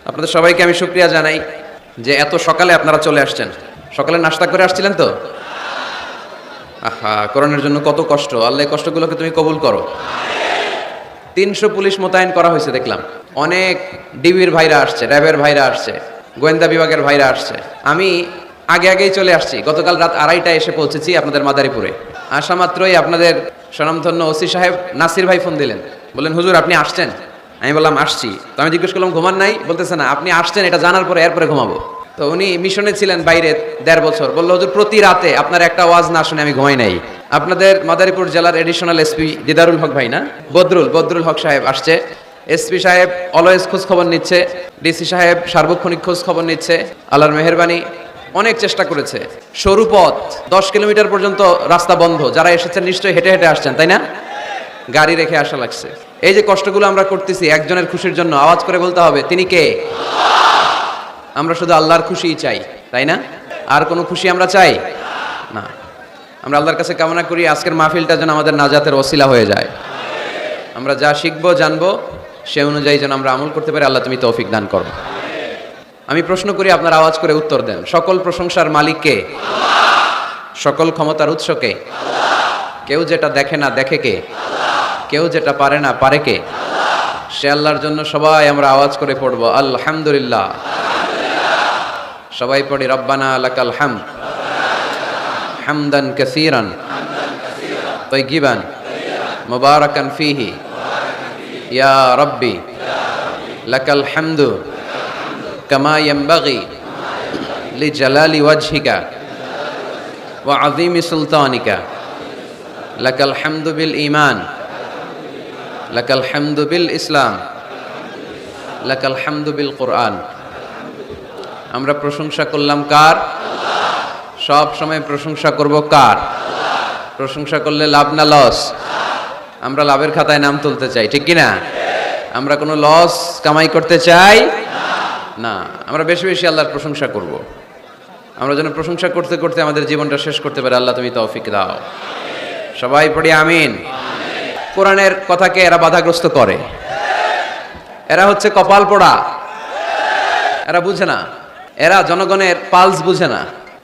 আপনাদের সবাইকে আমি শুকরিয়া জানাই যে এত সকালে আপনারা চলে আসছেন। সকালে নাস্তা করে আসছিলেন তো? আহা, কোরআনের জন্য কত কষ্ট। আল্লাহ এই কষ্টগুলোকে তুমি কবুল করো। 300 পুলিশ মোতায়েন করা হয়েছে দেখলাম। অনেক ডিবির ভাইরা আসছে, র্যাবের ভাইরা আসছে, গোয়েন্দা বিভাগের ভাইরা আসছে। আমি আগেই চলে আসছি। গতকাল রাত 2:30টায় এসে পৌঁছেছি আপনাদের মাদারীপুরে। আসা মাত্রই আপনাদের স্বনামধন্য ওসি সাহেব নাসির ভাই ফোন দিলেন, বললেন হুজুর আপনি আসছেন? আমি বললাম আসছি। তো আমি জিজ্ঞেস করলাম ঘুমান নাই? বলতেছে না, আপনি আসছেন এটা জানার পরে এরপরে ঘুমাবো। তো উনি মিশনে ছিলেন বাইরে 1.5 বছর। বললো হুজুর প্রতি রাতে আপনার একটা ওয়াজ না শুনে আমি ঘুমাই নাই। আপনাদের মাদারীপুর জেলার এডিশনাল এসপি দিদারুল হক ভাই না, বদরুল হক সাহেব আসছে। এসপি সাহেব অলওয়েজ খোঁজ খবর নিচ্ছে, ডিসি সাহেব সার্বক্ষণিক খোঁজ খবর নিচ্ছে। আল্লাহর মেহেরবানি, অনেক চেষ্টা করেছে। সরু পথ, 10 কিলোমিটার পর্যন্ত রাস্তা বন্ধ। যারা এসেছেন নিশ্চয়ই হেঁটে হেঁটে আসছেন, তাই না? গাড়ি রেখে আসা লাগছে। এই যে কষ্টগুলো আমরা করতেছি একজনের খুশির জন্য, আওয়াজ করে বলতে হবে তিনি কে? আমরা শুধু আল্লাহর খুশিই চাই, তাই না? আর কোনো খুশি আমরা চাই না। আমরা আল্লাহর কাছে কামনা করি আজকের মাহফিলটা যেন আমাদের নাজাতের ওসিলা হয়ে যায়। আমরা যা শিখবো জানবো সে অনুযায়ী যেন আমরা আমল করতে পারি। আল্লাহ তুমি তৌফিক দান করো। আমি প্রশ্ন করি, আপনারা আওয়াজ করে উত্তর দেন। সকল প্রশংসার মালিক কে? সকল ক্ষমতার উৎস কে? কেউ যেটা দেখে না দেখে কে? কেউ যেটা পারে না পারে কে? সে আল্লাহর জন্য সবাই আমরা আওয়াজ করে পড়বো আলহামদুলিল্লাহ। সবাই পড়ি রব্বানা লাকাল হামদ হামদান কাসীরান তাইয়িবান মুবারাকান ফীহি ইয়া রাব্বি লাকাল হামদু কামা ইয়ানবাগি লিজালালি ওয়াজহিকা ওয়া আযীমি সুলতানিকা লাকাল হামদু বিল ঈমান লাকাল হামদু বিল ইসলাম লাকাল হামদু বিল কুরআন। আমরা প্রশংসা করলাম কার? সব সময় প্রশংসা করব কার? প্রশংসা করলে লাভ না লস? আমরা লাভের খাতায় নাম তুলতে চাই, ঠিক কি না? আমরা কোনো লস কামাই করতে চাই না। আমরা বেশি বেশি আল্লাহর প্রশংসা করব। আমরা যেন প্রশংসা করতে করতে আমাদের জীবনটা শেষ করতে পারি। আল্লাহ তুমি তৌফিক দাও। সবাই পড়ি আমিন। কোরআনের কথাকে এরা বাধাগ্রস্ত করে। এরা হচ্ছে কপাল পোড়া। এরা বুঝে না। এরা জনগণের পালস বুঝে না।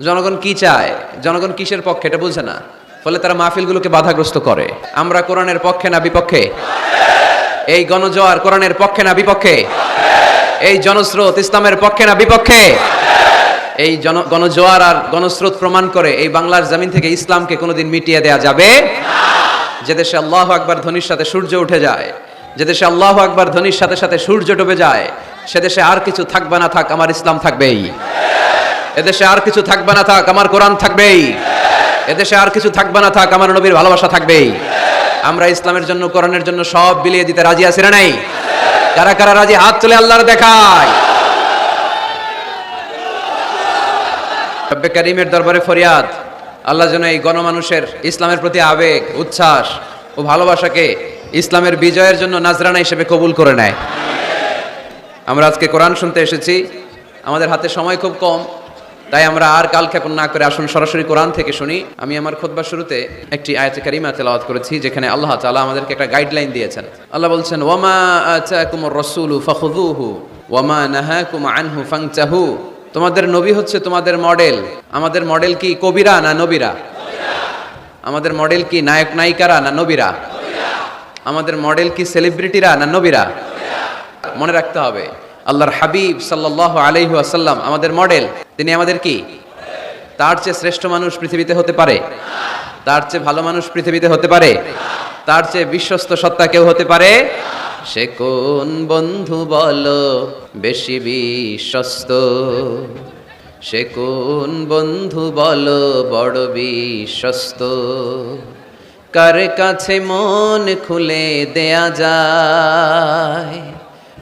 জনগণ কি চায়, জনগণ কিসের পক্ষে এটা বুঝে না। ফলে তারা মাহফিলগুলোকে বাধাগ্রস্ত করে। আমরা কোরআনের পক্ষে না বিপক্ষে? এই গণজোয়ার কোরআনের পক্ষে না বিপক্ষে? এই জনস্রোত ইসলামের পক্ষে না বিপক্ষে? এই গণজোয়ার আর গণস্রোত প্রমাণ করে এই বাংলার জমিন থেকে ইসলামকে কোনোদিন মিটিয়ে দেয়া যাবে না। যে দেশে আল্লাহু আকবার ধ্বনির সাথে সূর্য উঠে যায়, যে দেশে আল্লাহু আকবার ধ্বনির সাথে সাথে সূর্য ডুবে যায়, সে দেশে আর কিছু থাকবে না থাক আমার ইসলাম থাকবেই। এদেশে আর কিছু থাকবে না থাক আমার কোরআন থাকবেই। এদেশে আর কিছু থাকবে না থাক আমার নবীর ভালোবাসা থাকবেই। আমরা ইসলামের জন্য কোরআনের জন্য সব বিলিয়ে দিতে রাজি আছি না নাই? কারা কারা রাজি হাত তুলে আল্লাহর দেখায়। রব্বে কারীমের দরবারে ফরিয়াদ, আল্লাহ যেন এই গণমানুষের ইসলামের প্রতি আবেগ, উচ্ছ্বাস ও ভালোবাসাকে ইসলামের বিজয়ের জন্য নাজরানা হিসেবে কবুল করে নেয়। আমরা আজকে কোরআন শুনতে এসেছি। আমাদের হাতে সময় খুব কম, তাই আমরা আর কালক্ষেপণ না করে আসুন সরাসরি কোরআন থেকে শুনি। আমি আমার খুতবার শুরুতে একটি আয়াতে কারিমা তেলাওয়াত করেছি, যেখানে আল্লাহ তাআলা আমাদেরকে একটা গাইডলাইন দিয়েছেন। আল্লাহ বলছেন, ওয়ামা আতাকুমুর রাসূলু ফাখুযুহু ওয়ামা নাহাকুম আনহু ফানতাহু। তোমাদের নবী হচ্ছে তোমাদের মডেল। আমাদের মডেল কি কবিরা না নবীরা? আমাদের মডেল কি নায়ক নায়িকারা না নবীরা? আমাদের মডেল কি সেলিব্রিটিরা না নবীরা? মনে রাখতে হবে আল্লাহর হাবিব সাল্লাল্লাহু আলাইহি ওয়াসাল্লাম আমাদের মডেল। তিনি আমাদের কি? তার চেয়ে শ্রেষ্ঠ মানুষ পৃথিবীতে হতে পারে? তার চেয়ে ভালো মানুষ পৃথিবীতে হতে পারে? তার চেয়ে বিশ্বস্ত সত্তা কেউ হতে পারে? সে কোন বন্ধু বলো বেশি বিশ্বস্ত? সে কোন বন্ধু বলো বড় বিশ্বস্ত? কার কাছে মন খুলে দেয়া যায়,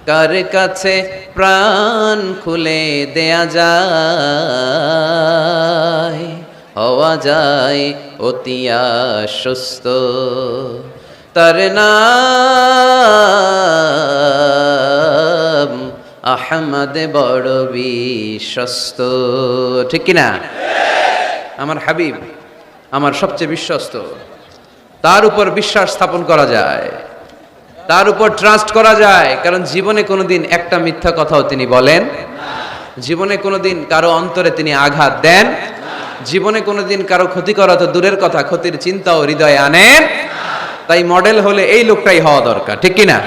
কার কাছে প্রাণ খুলে দেয়া যায়, হওয়া যায় অতি আশ্বস্ত। তার নাম আহমদ বড় বিশ্বস্ত, ঠিক কিনা? আমার হাবিব আমার সবচেয়ে বিশ্বস্ত, তার উপর বিশ্বাস স্থাপন করা যায়। তার উপর ট্রাস্ট করা যায়, কারণ জীবনে কোনোদিন একটা মিথ্যা কথাও তিনি বলেন, জীবনে কোনোদিন কারো অন্তরে তিনি আঘাত দেন, জীবনে কোনোদিন কারো ক্ষতি করা তো দূরের কথা, ক্ষতির চিন্তাও হৃদয়ে আনেন। তাই মডেল হলে এই লোকটাই হওয়া দরকার, ঠিক কি না?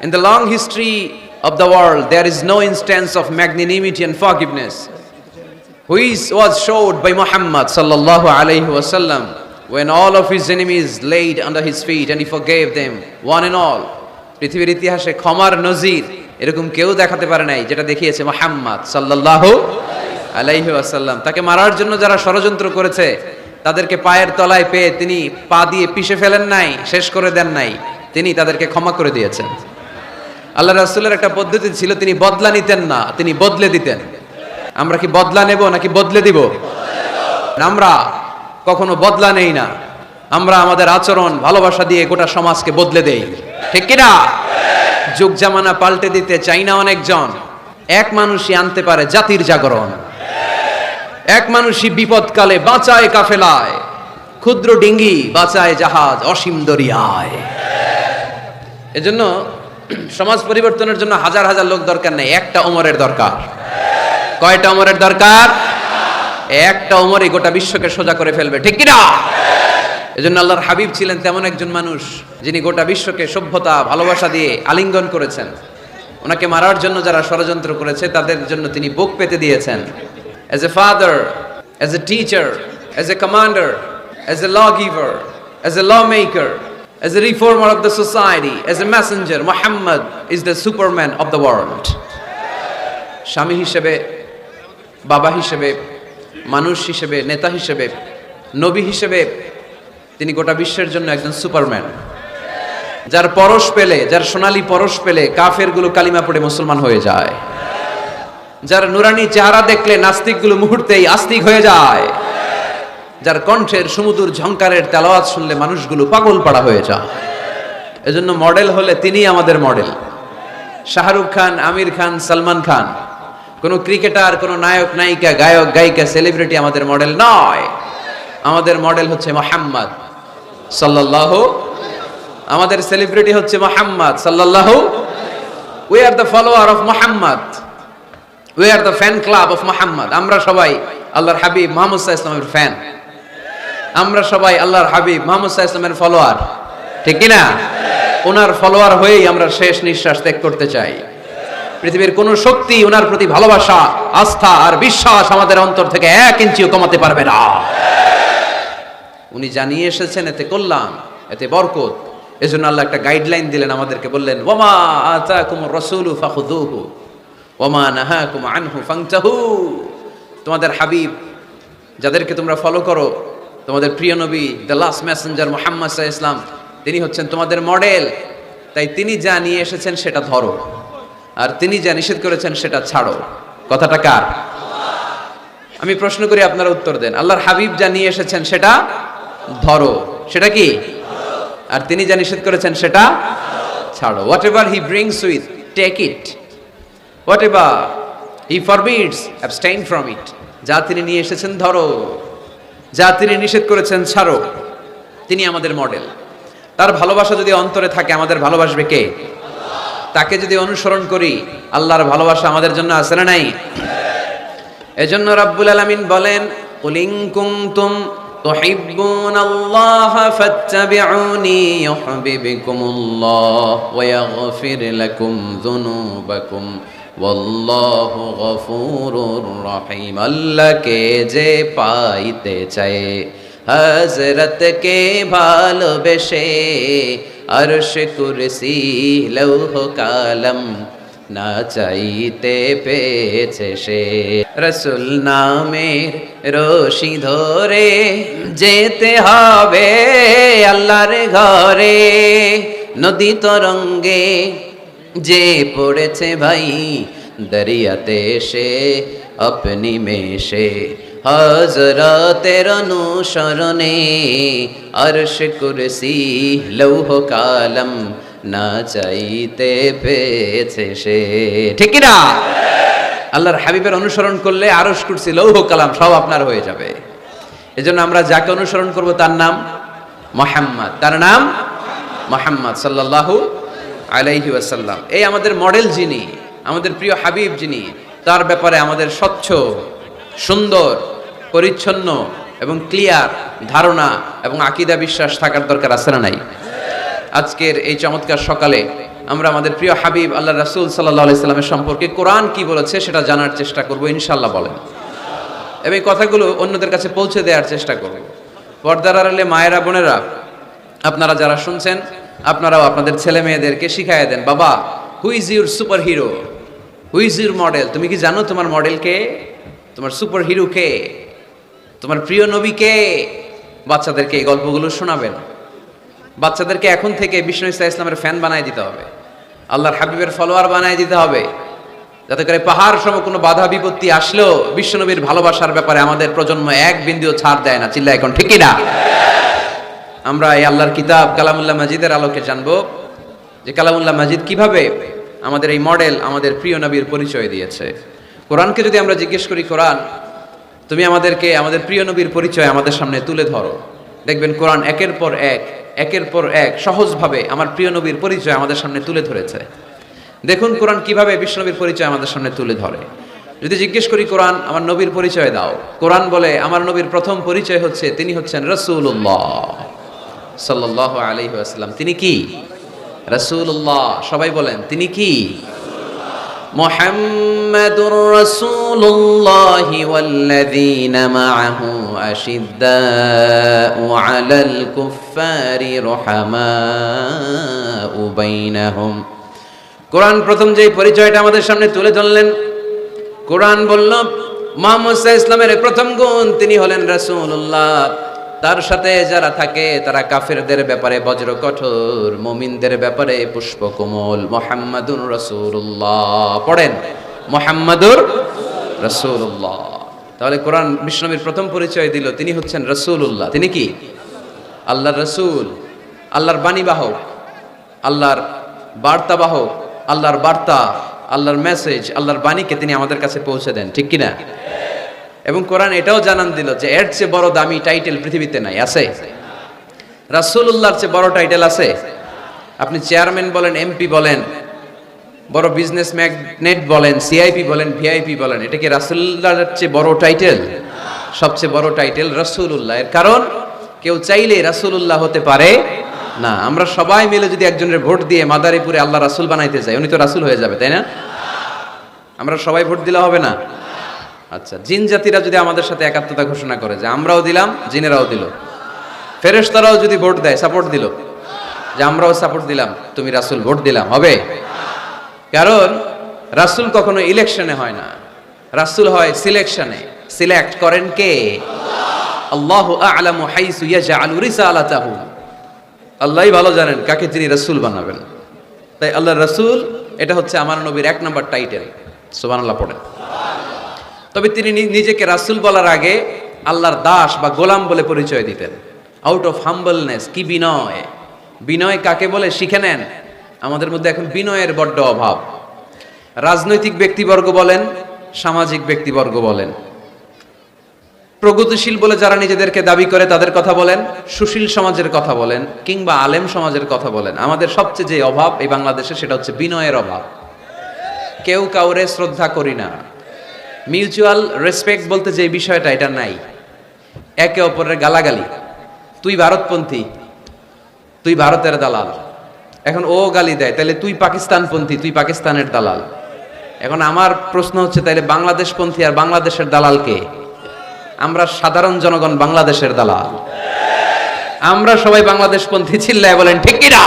In the long history of the world, there is no instance of magnanimity and forgiveness which was showed by Muhammad sallallahu alayhi wasallam when all of his enemies laid under his feet and he forgave them one and all. পৃথিবীর ইতিহাসে ক্ষমার নজির এরকম কেউ দেখাতে পারে নাই যেটা দেখিয়েছে মুহাম্মদ সাল্লাল্লাহু আলাইহি ওয়াসাল্লাম। তাকে মারার জন্য যারা ষড়যন্ত্র করেছে তাদেরকে পায়ের তলায় পেয়ে তিনি পা দিয়ে পিষে ফেলেন নাই, শেষ করে দেন নাই, তিনি তাদেরকে ক্ষমা করে দিয়েছেন। আল্লাহ রাসূলের একটা পদ্ধতি ছিল, তিনি বদলা নিতেন না, তিনি বদলে দিতেন। আমরা কি বদলা নেব নাকি বদলে দিব? আমরা কখনো বদলা নেই না, আমরা আমাদের আচরণ ভালোবাসা দিয়ে গোটা সমাজকে বদলে দেই, ঠিক কি না? যুগ জামানা পাল্টে দিতে চাই না অনেকজন, এক মানুষই আনতে পারে জাতির জাগরণ। এক মানুষই বিপদকালে বাঁচায় কাফেলায়, ক্ষুদ্র ডিঙ্গি বাঁচায় জাহাজ অসীম দরিয়ায়। এজন্য সমাজ পরিবর্তনের জন্য হাজার হাজার লোক দরকার নেই, একটা ওমরের দরকার। কয়টা ওমরের দরকার? একটা ওমরই গোটা বিশ্বকে সোজা করে ফেলবে, ঠিক কি না? এজন্য আল্লাহর হাবিব ছিলেন তেমন একজন মানুষ যিনি গোটা বিশ্বকে সভ্যতা ভালোবাসা দিয়ে আলিঙ্গন করেছেন। ওনাকে মারার জন্য যারা ষড়যন্ত্র করেছে তাদের জন্য তিনি বুক পেতে দিয়েছেন। As a father, as a teacher, as a commander, as a lawgiver, as a lawmaker, as a reformer of the society, as a messenger, Muhammad is the superman of the world. স্বামী হিসেবে, বাবা হিসেবে, মানুষ হিসেবে, নেতা হিসেবে, নবী হিসেবে তিনি গোটা বিশ্বের জন্য একজন সুপারম্যান, যার পরশ পেলে, যার সোনালী পরশ পেলে কাফেরগুলো কালিমা পড়ে মুসলমান হয়ে যায়, যার নুরানি চেহারা দেখলে নাস্তিকগুলো মুহূর্তেই আস্তিক হয়ে যায়, যার কণ্ঠের সুমধুর ঝংকারের তেলাওয়াত শুনলে মানুষগুলো পাগল পাড়া হয়ে যায়। এজন্য মডেল হলে তিনি আমাদের মডেল। শাহরুখ খান, আমির খান, সালমান খান, কোন ক্রিকেটার, কোন নায়ক নায়িকা, গায়ক গায়িকা, সেলিব্রিটি আমাদের মডেল নয়। আমাদের মডেল হচ্ছে মুহাম্মদ সাল্লাল্লাহু, আমাদের সেলিব্রিটি হচ্ছে মুহাম্মদ সাল্লাল্লাহু। We are the follower of Muhammad, we are the fan club of Muhammad. আমরা সবাই আল্লাহর হাবিব মুহাম্মদ সাল্লাল্লাহু আলাইহি ওয়াসাল্লামের ফ্যান, আমরা সবাই আল্লাহর হাবিব মুহাম্মদ সাল্লাল্লাহু আলাইহি ওয়াসাল্লামের ফলোয়ার, ঠিক কি না? ওনার ফলোয়ার হয়েই আমরা শেষ নিঃশ্বাস ত্যাগ করতে চাই। পৃথিবীর কোন শক্তি ওনার প্রতি ভালোবাসা, আস্থা আর বিশ্বাস আমাদের অন্তর থেকে 1 ইঞ্চিও কমাতে পারবে না। উনি জানিয়ে এসেছেন এতে কল্যাণ, এতে বরকত। এজন্য আল্লাহ একটা গাইডলাইন দিলেন আমাদেরকে, বললেন ওয়ামা আতাকুমুর রাসূলু ফাখুযুহু ওয়ামা নাহাকুম আনহু ফান্তাহু। তোমাদের হাবিব যাদেরকে তোমরা ফলো করো, তোমাদের প্রিয় নবী, দ্য লাস্ট মেসেঞ্জার মুহাম্মদ সাল্লাল্লাহু আলাইহি ওয়াসাল্লাম, তিনি হচ্ছেন তোমাদের মডেল। তাই তিনি যা নিয়ে এসেছেন সেটা ধরো, আর তিনি যা নিষেধ করেছেন সেটা ছাড়ো। কথাটা কার? আমি প্রশ্ন করি, আপনারা উত্তর দেন। আল্লাহর হাবিব যা নিয়ে এসেছেন সেটা ধরো, সেটা কি? আর তিনি যা নিষেধ করেছেন সেটা ছাড়ো। Whatever he brings with, take it. Whatever he forbids, abstain from it. যা তিনি নিয়ে এসেছেন ধরো, যা তিনি নিষেধ করেছেন ছাড়ো। তিনি আমাদের মডেল। তার ভালোবাসা যদি অন্তরে থাকে, আমাদের ভালোবাসবে কে? তাকে যদি অনুসরণ করি, আল্লাহর ভালোবাসা আমাদের জন্য আছে না নাই? এজন্য রাব্বুল আলামিন বলেন, কুল ইন কুনতুম তুহিব্বুনাল্লাহা ফাত্তাবিউনি ইউহিব্বুকুমুল্লাহ ওয়া ইয়াগফির লাকুম যুনুবাকুম ওয়াল্লাহু গফুরুর রহিম। আল্লাহকে যে পাইতে চায়, হযরতকে ভালোবেসে, আরশ কুরসি লৌহ কালাম না চাইতে পেয়েছে সে। রসুল নামের রশি ধরে যেতে হবে আল্লাহর ঘরে। নদী তরঙ্গে যে পড়েছে ভাই, দরিয়াতে সে আপনি মেশে, হযরতের অনুসরণে আরশ কুরসি লৌহ কালাম না চাইতে পেয়েছে সে, ঠিক কি না? আল্লাহর হাবিবের অনুসরণ করলে আরশ কুরসি লৌহ কালাম সব আপনার হয়ে যাবে। এজন্য আমরা যাকে অনুসরণ করব তার নাম মুহাম্মদ, তার নাম মুহাম্মদ সাল্লাল্লাহু আলাইহি ওয়াসাল্লাম। এই আমাদের মডেল যিনি, আমাদের প্রিয় হাবিব যিনি, তার ব্যাপারে আমাদের স্বচ্ছ, সুন্দর, পরিচ্ছন্ন এবং ক্লিয়ার ধারণা এবং আকীদা বিশ্বাস থাকার দরকার আছে না নাই? আজকের এই চমৎকার সকালে আমরা আমাদের প্রিয় হাবিব আল্লাহ রাসূল সাল্লাল্লাহু আলাইহি সাল্লামের সম্পর্কে কোরআন কি বলেছে সেটা জানার চেষ্টা করব ইনশাআল্লাহ। বলেন এবং এই কথাগুলো অন্যদের কাছে পৌঁছে দেওয়ার চেষ্টা করব। পর্দার আড়ালে মায়েরা, বোনেরা, আপনারা যারা শুনছেন, আপনারাও আপনাদের ছেলে মেয়েদেরকে শিখাইয়া দেন, বাবা, who is your super hero, who is your model? তুমি কি জানো তোমার মডেল কে, তোমার সুপার হিরো কে, তোমার প্রিয় নবী কে? বাচ্চাদেরকে এই গল্পগুলো শোনাবেন। বাচ্চাদেরকে এখন থেকে বিষ্ণু ইসা ইসলামের ফ্যান বানায় দিতে হবে, আল্লাহর হাবিবের ফলোয়ার বানায় দিতে হবে, যাতে করে পাহাড় সম কোনো বাধা বিপত্তি আসলেও বিশ্বনবীর ভালোবাসার ব্যাপারে আমাদের প্রজন্ম এক বিন্দুও ছাড় দেয় না। চিল্লা এখন ঠিকই না? আমরা এই আল্লাহর কিতাব কালামুল্লাহ মাজিদের আলোকে জানবো যে কালামুল্লাহ মাজিদ কিভাবে আমাদের এই মডেল, আমাদের প্রিয় নবীর পরিচয় দিয়েছে। কোরআনকে যদি আমরা জিজ্ঞেস করি, কোরআন তুমি আমাদেরকে আমাদের প্রিয় নবীর পরিচয় আমাদের সামনে তুলে ধরো, দেখবেন কোরআন একের পর এক সহজভাবে আমার প্রিয় নবীর পরিচয় আমাদের সামনে তুলে ধরেছে। দেখুন কোরআন কিভাবে বিশ্বনবীর পরিচয় আমাদের সামনে তুলে ধরে। যদি জিজ্ঞেস করি, কোরআন আমার নবীর পরিচয় দাও, কোরআন বলে আমার নবীর প্রথম পরিচয় হচ্ছে তিনি হচ্ছেন রাসূলুল্লাহ সাল্লাল্লাহু আলাইহি ওয়াসাল্লাম। তিনি কি? রাসূলুল্লাহ। সবাই বলেন তিনি কি? মুহাম্মাদুর রাসূলুল্লাহি ওয়াল্লাযীনা মাআহু আশিদ্দাউ আলাল কুফফারি রুহামাউ বাইনাহুম। কোরআন প্রথম যে পরিচয়টা আমাদের সামনে তুলে ধরলেন, কোরআন বলল মুহাম্মদ সাল্লাল্লাহু আলাইহি ওয়াসাল্লামের প্রথম গুণ তিনি হলেন রাসূলুল্লাহ। তার সাথে যারা থাকে তারা কাফেরদের ব্যাপারে বজ্র কঠোর, মুমিনদের ব্যাপারে পুষ্পকোমল। মুহাম্মাদুর রাসূলুল্লাহ পড়েন, মুহাম্মাদুর রাসূলুল্লাহ। তাহলে কোরআন বিশ্বনবীর প্রথম পরিচয় দিল তিনি হচ্ছেন রাসূলুল্লাহ। তিনি কি? আল্লাহর রাসূল, আল্লাহর বাণীবাহক, আল্লাহর বার্তাবাহক, আল্লাহর বার্তা, আল্লাহর মেসেজ, আল্লাহর বাণীকে তিনি আমাদের কাছে পৌঁছে দেন। ঠিক কিনা? এবং কোরআন এটাও জানান দিল যে এর চেয়ে বড় দামি টাইটেল পৃথিবীতে নাই। আছে? রাসূলুল্লাহর চেয়ে বড় টাইটেল আছে? আপনি চেয়ারম্যান বলেন, এমপি বলেন, বড় বিজনেস ম্যাগনেট বলেন, সিআইপি বলেন, ভিআইপি বলেন, এটা কি রাসূলুল্লাহর চেয়ে বড় টাইটেল? সবচেয়ে বড় টাইটেল রাসূলুল্লাহ। এর কারণ কেউ চাইলে রাসূলুল্লাহ হতে পারে না। আমরা সবাই মিলে যদি একজনের ভোট দিয়ে মাদারীপুরে আল্লাহ রাসূল বানাইতে যাই, উনি তো রাসূল হয়ে যাবে, তাই না? আমরা সবাই ভোট দিলে হবে না? আচ্ছা, জিন জাতিরা যদি আমাদের সাথে একাত্মতা ঘোষণা করে যে আমরাও দিলাম, জিনেরাও দিল, ফেরেশতারাও যদি ভোট দেয়, সাপোর্ট দিল যে আমরাও সাপোর্ট দিলাম, তুমি রাসূল ভোট দিলাম, হবে? কারণ রাসূল কখনো ইলেকশনে হয় না, রাসূল হয় সিলেকশনে। সিলেক্ট করেন কে? আল্লাহু আ'লামু হাইসু ইয়াজআলু রিসালাতাহু। আল্লাহই ভালো জানেন কাকে তিনি রাসূল বানাবেন। তাই আল্লাহর রাসূল এটা হচ্ছে আমার নবীর এক নাম্বার টাইটেল। সুবহানাল্লাহ পড়েন। তবে তিনি নিজেকে রাসূল বলার আগে আল্লাহর দাস বা গোলাম বলে পরিচয় দিতেন, আউট অফ হাম্বলনেস। কি বিনয়! বিনয় কাকে বলে শিখে নেন। আমাদের মধ্যে এখন বিনয়ের বড্ড অভাব। রাজনৈতিক ব্যক্তিবর্গ বলেন, সামাজিক ব্যক্তিবর্গ বলেন, প্রগতিশীল বলে যারা নিজেদেরকে দাবি করে তাদের কথা বলেন, সুশীল সমাজের কথা বলেন, কিংবা আলেম সমাজের কথা বলেন, আমাদের সবচেয়ে যে অভাব এই বাংলাদেশে সেটা হচ্ছে বিনয়ের অভাব। কেউ কাউরে শ্রদ্ধা করি না, মিউচুয়াল রেসপেক্ট বলতে যে বিষয়টা এটা নাই। একে অপরের গালাগালি, তুই ভারতপন্থী, তুই ভারতের দালাল। এখন ও গালি দেয়, তাহলে তুই পাকিস্তানপন্থী, তুই পাকিস্তানের দালাল। এখন আমার প্রশ্ন হচ্ছে, তাহলে বাংলাদেশপন্থী আর বাংলাদেশের দালাল কে? আমরা সাধারণ জনগণ বাংলাদেশের দালাল। আমরা সবাই বাংলাদেশপন্থী। চিল্লায় বলেন ঠিক কি না?